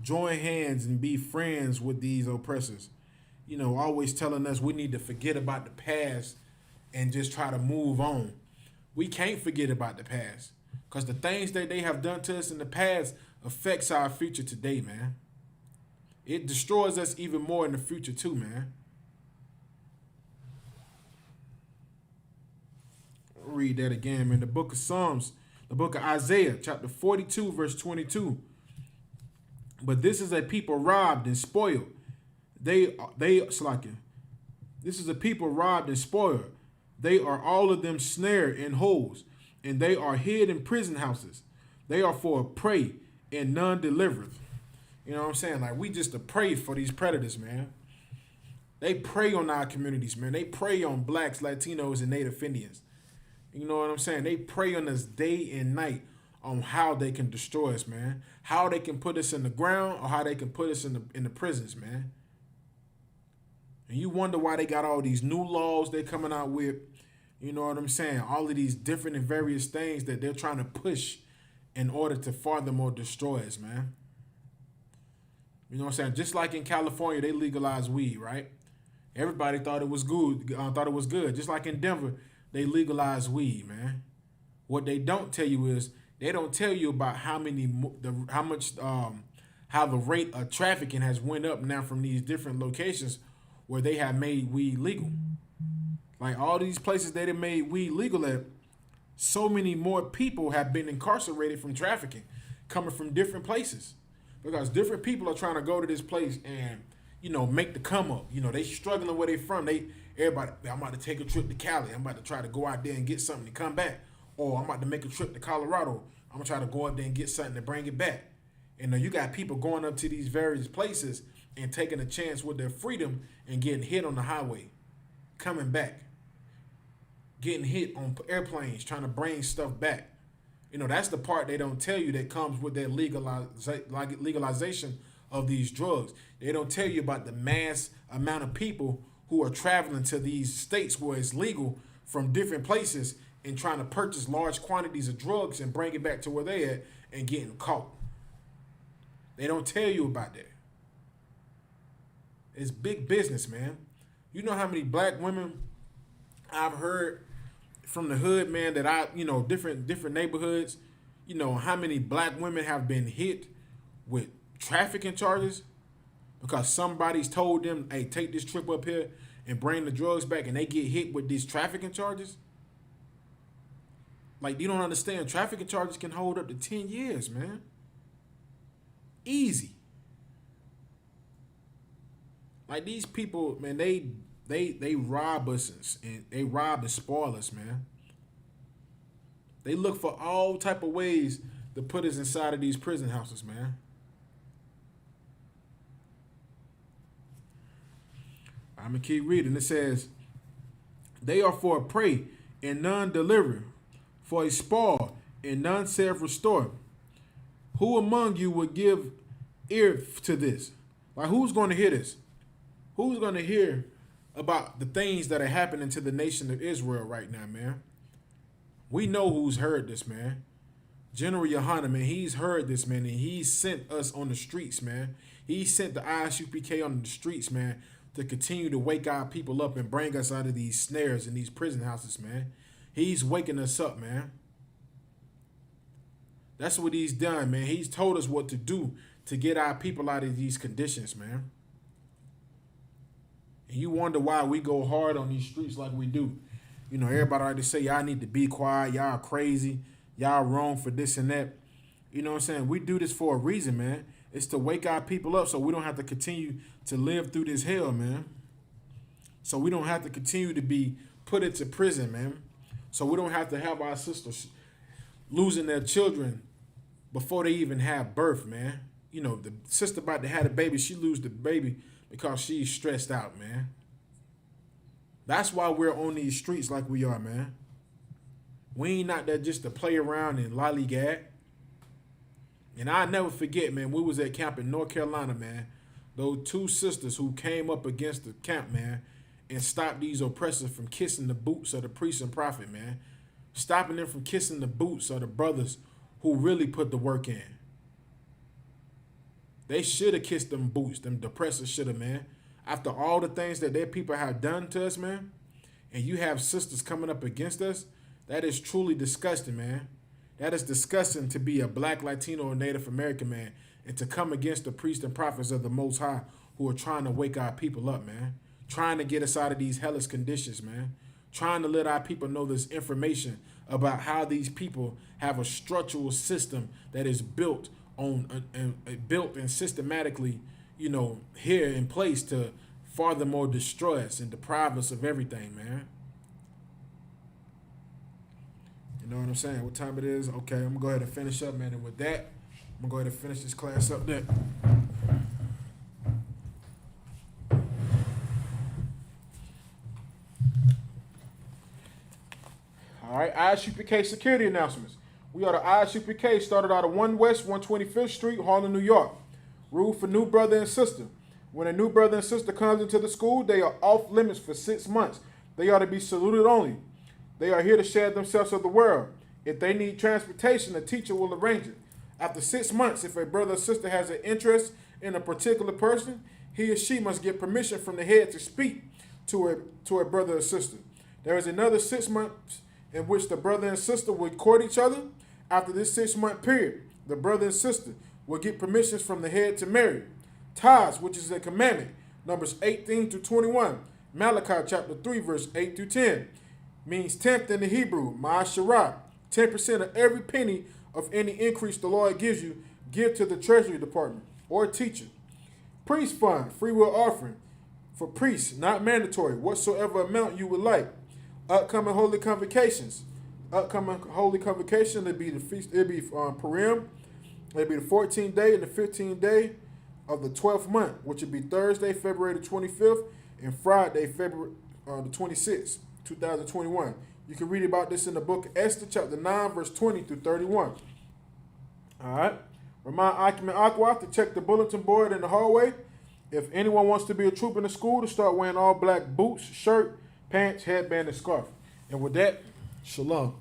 join hands and be friends with these oppressors. Always telling us we need to forget about the past and just try to move on. We can't forget about the past because the things that they have done to us in the past affects our future today, man. It destroys us even more in the future too, man. I'll read that again, man. The book of Psalms, the book of Isaiah, chapter 42, verse 22. But this is a people robbed and spoiled. This is a people robbed and spoiled. They are all of them snared in holes, and they are hid in prison houses. They are for a prey, and none delivereth. You know what I'm saying? Like, we just a prey for these predators, man. They prey on our communities, man. They prey on blacks, Latinos, and Native Indians. You know what I'm saying? They prey on us day and night on how they can destroy us, man. How they can put us in the ground or how they can put us in the prisons, man. And you wonder why they got all these new laws they're coming out with. You know what I'm saying? All of these different and various things that they're trying to push in order to furthermore destroy us, man. You know what I'm saying? Just like in California, they legalize weed, right? Everybody thought it was good. Just like in Denver, they legalized weed, man. What they don't tell you is they don't tell you about how the rate of trafficking has went up now from these different locations where they have made weed legal. Like all these places that have made weed legal at, so many more people have been incarcerated from trafficking, coming from different places, because different people are trying to go to this place and make the come up. They struggling where they from. Everybody, I'm about to take a trip to Cali. I'm about to try to go out there and get something to come back. Or I'm about to make a trip to Colorado. I'm gonna try to go up there and get something to bring it back. And you got people going up to these various places and taking a chance with their freedom and getting hit on the highway, coming back, getting hit on airplanes, trying to bring stuff back. That's the part they don't tell you that comes with that legalization of these drugs. They don't tell you about the mass amount of people who are traveling to these states where it's legal from different places and trying to purchase large quantities of drugs and bring it back to where they at and getting caught. They don't tell you about that. It's big business, man. You know how many black women I've heard from the hood, man, that different neighborhoods, how many black women have been hit with trafficking charges because somebody's told them, hey, take this trip up here and bring the drugs back, and they get hit with these trafficking charges. Like, you don't understand, trafficking charges can hold up to 10 years, man. Easy. Like, these people, man, they rob us and they rob and spoil us, man. They look for all type of ways to put us inside of these prison houses, man. I'm going to keep reading. It says, they are for a prey and none deliver, for a spoil and none self-restore. Who among you would give ear to this? Like, who's going to hear this? Who's going to hear about the things that are happening to the nation of Israel right now, man? We know who's heard this, man. General Yohana, man, he's heard this, man, and he sent us on the streets, man. He sent the ISUPK on the streets, man, to continue to wake our people up and bring us out of these snares and these prison houses, man. He's waking us up, man. That's what he's done, man. He's told us what to do to get our people out of these conditions, man. And you wonder why we go hard on these streets like we do. Everybody already say, y'all need to be quiet, y'all crazy, y'all wrong for this and that. You know what I'm saying? We do this for a reason, man. It's to wake our people up so we don't have to continue to live through this hell, man. So we don't have to continue to be put into prison, man. So we don't have to have our sisters losing their children before they even have birth, man. The sister about to have a baby, she lose the baby because she's stressed out, man. That's why we're on these streets like we are, man. We ain't not there just to play around and lollygag. And I never forget, man, we was at camp in North Carolina, man. Those two sisters who came up against the camp, man, and stopped these oppressors from kissing the boots of the priest and prophet, man. Stopping them from kissing the boots of the brothers who really put the work in. They should have kissed them boots, them oppressors should have, man. After all the things that their people have done to us, man, and you have sisters coming up against us, that is truly disgusting, man. That is disgusting to be a black, Latino, or Native American man and to come against the priests and prophets of the Most High who are trying to wake our people up, man. Trying to get us out of these hellish conditions, man. Trying to let our people know this information about how these people have a structural system that is built and systematically, here in place to furthermore destroy us and deprive us of everything, man. You know what I'm saying? What time it is? Okay, I'm going to go ahead and finish up, man. And with that, I'm going to go ahead and finish this class up there. All right, ISUPK security announcements. We are the ISUPK, started out of 1 West 125th Street, Harlem, New York. Rule for new brother and sister. When a new brother and sister comes into the school, they are off limits for 6 months. They are to be saluted only. They are here to share themselves with the world. If they need transportation, a teacher will arrange it. After 6 months, if a brother or sister has an interest in a particular person, he or she must get permission from the head to speak to a brother or sister. There is another 6 months in which the brother and sister will court each other. After this 6-month period, the brother and sister will get permissions from the head to marry. Tithes, which is a commandment, Numbers 18 to 21. Malachi chapter 3, verse 8 through 10, means tenth in the Hebrew, ma'asharah. 10% of every penny of any increase the Lord gives you, give to the treasury department or teacher. Priest fund, free will offering for priests, not mandatory, whatsoever amount you would like. Upcoming holy convocations. Upcoming holy convocation, it'll be the feast, it'll be Purim. It'll be the 14th day and the 15th day of the 12th month, which would be Thursday, February the 25th, and Friday, February the 26th, 2021. You can read about this in the book of Esther, chapter 9, verse 20 through 31. All right. Remind Acumen Aqua to check the bulletin board in the hallway. If anyone wants to be a troop in the school, to start wearing all black boots, shirt, pants, headband, and scarf. And with that, shalom.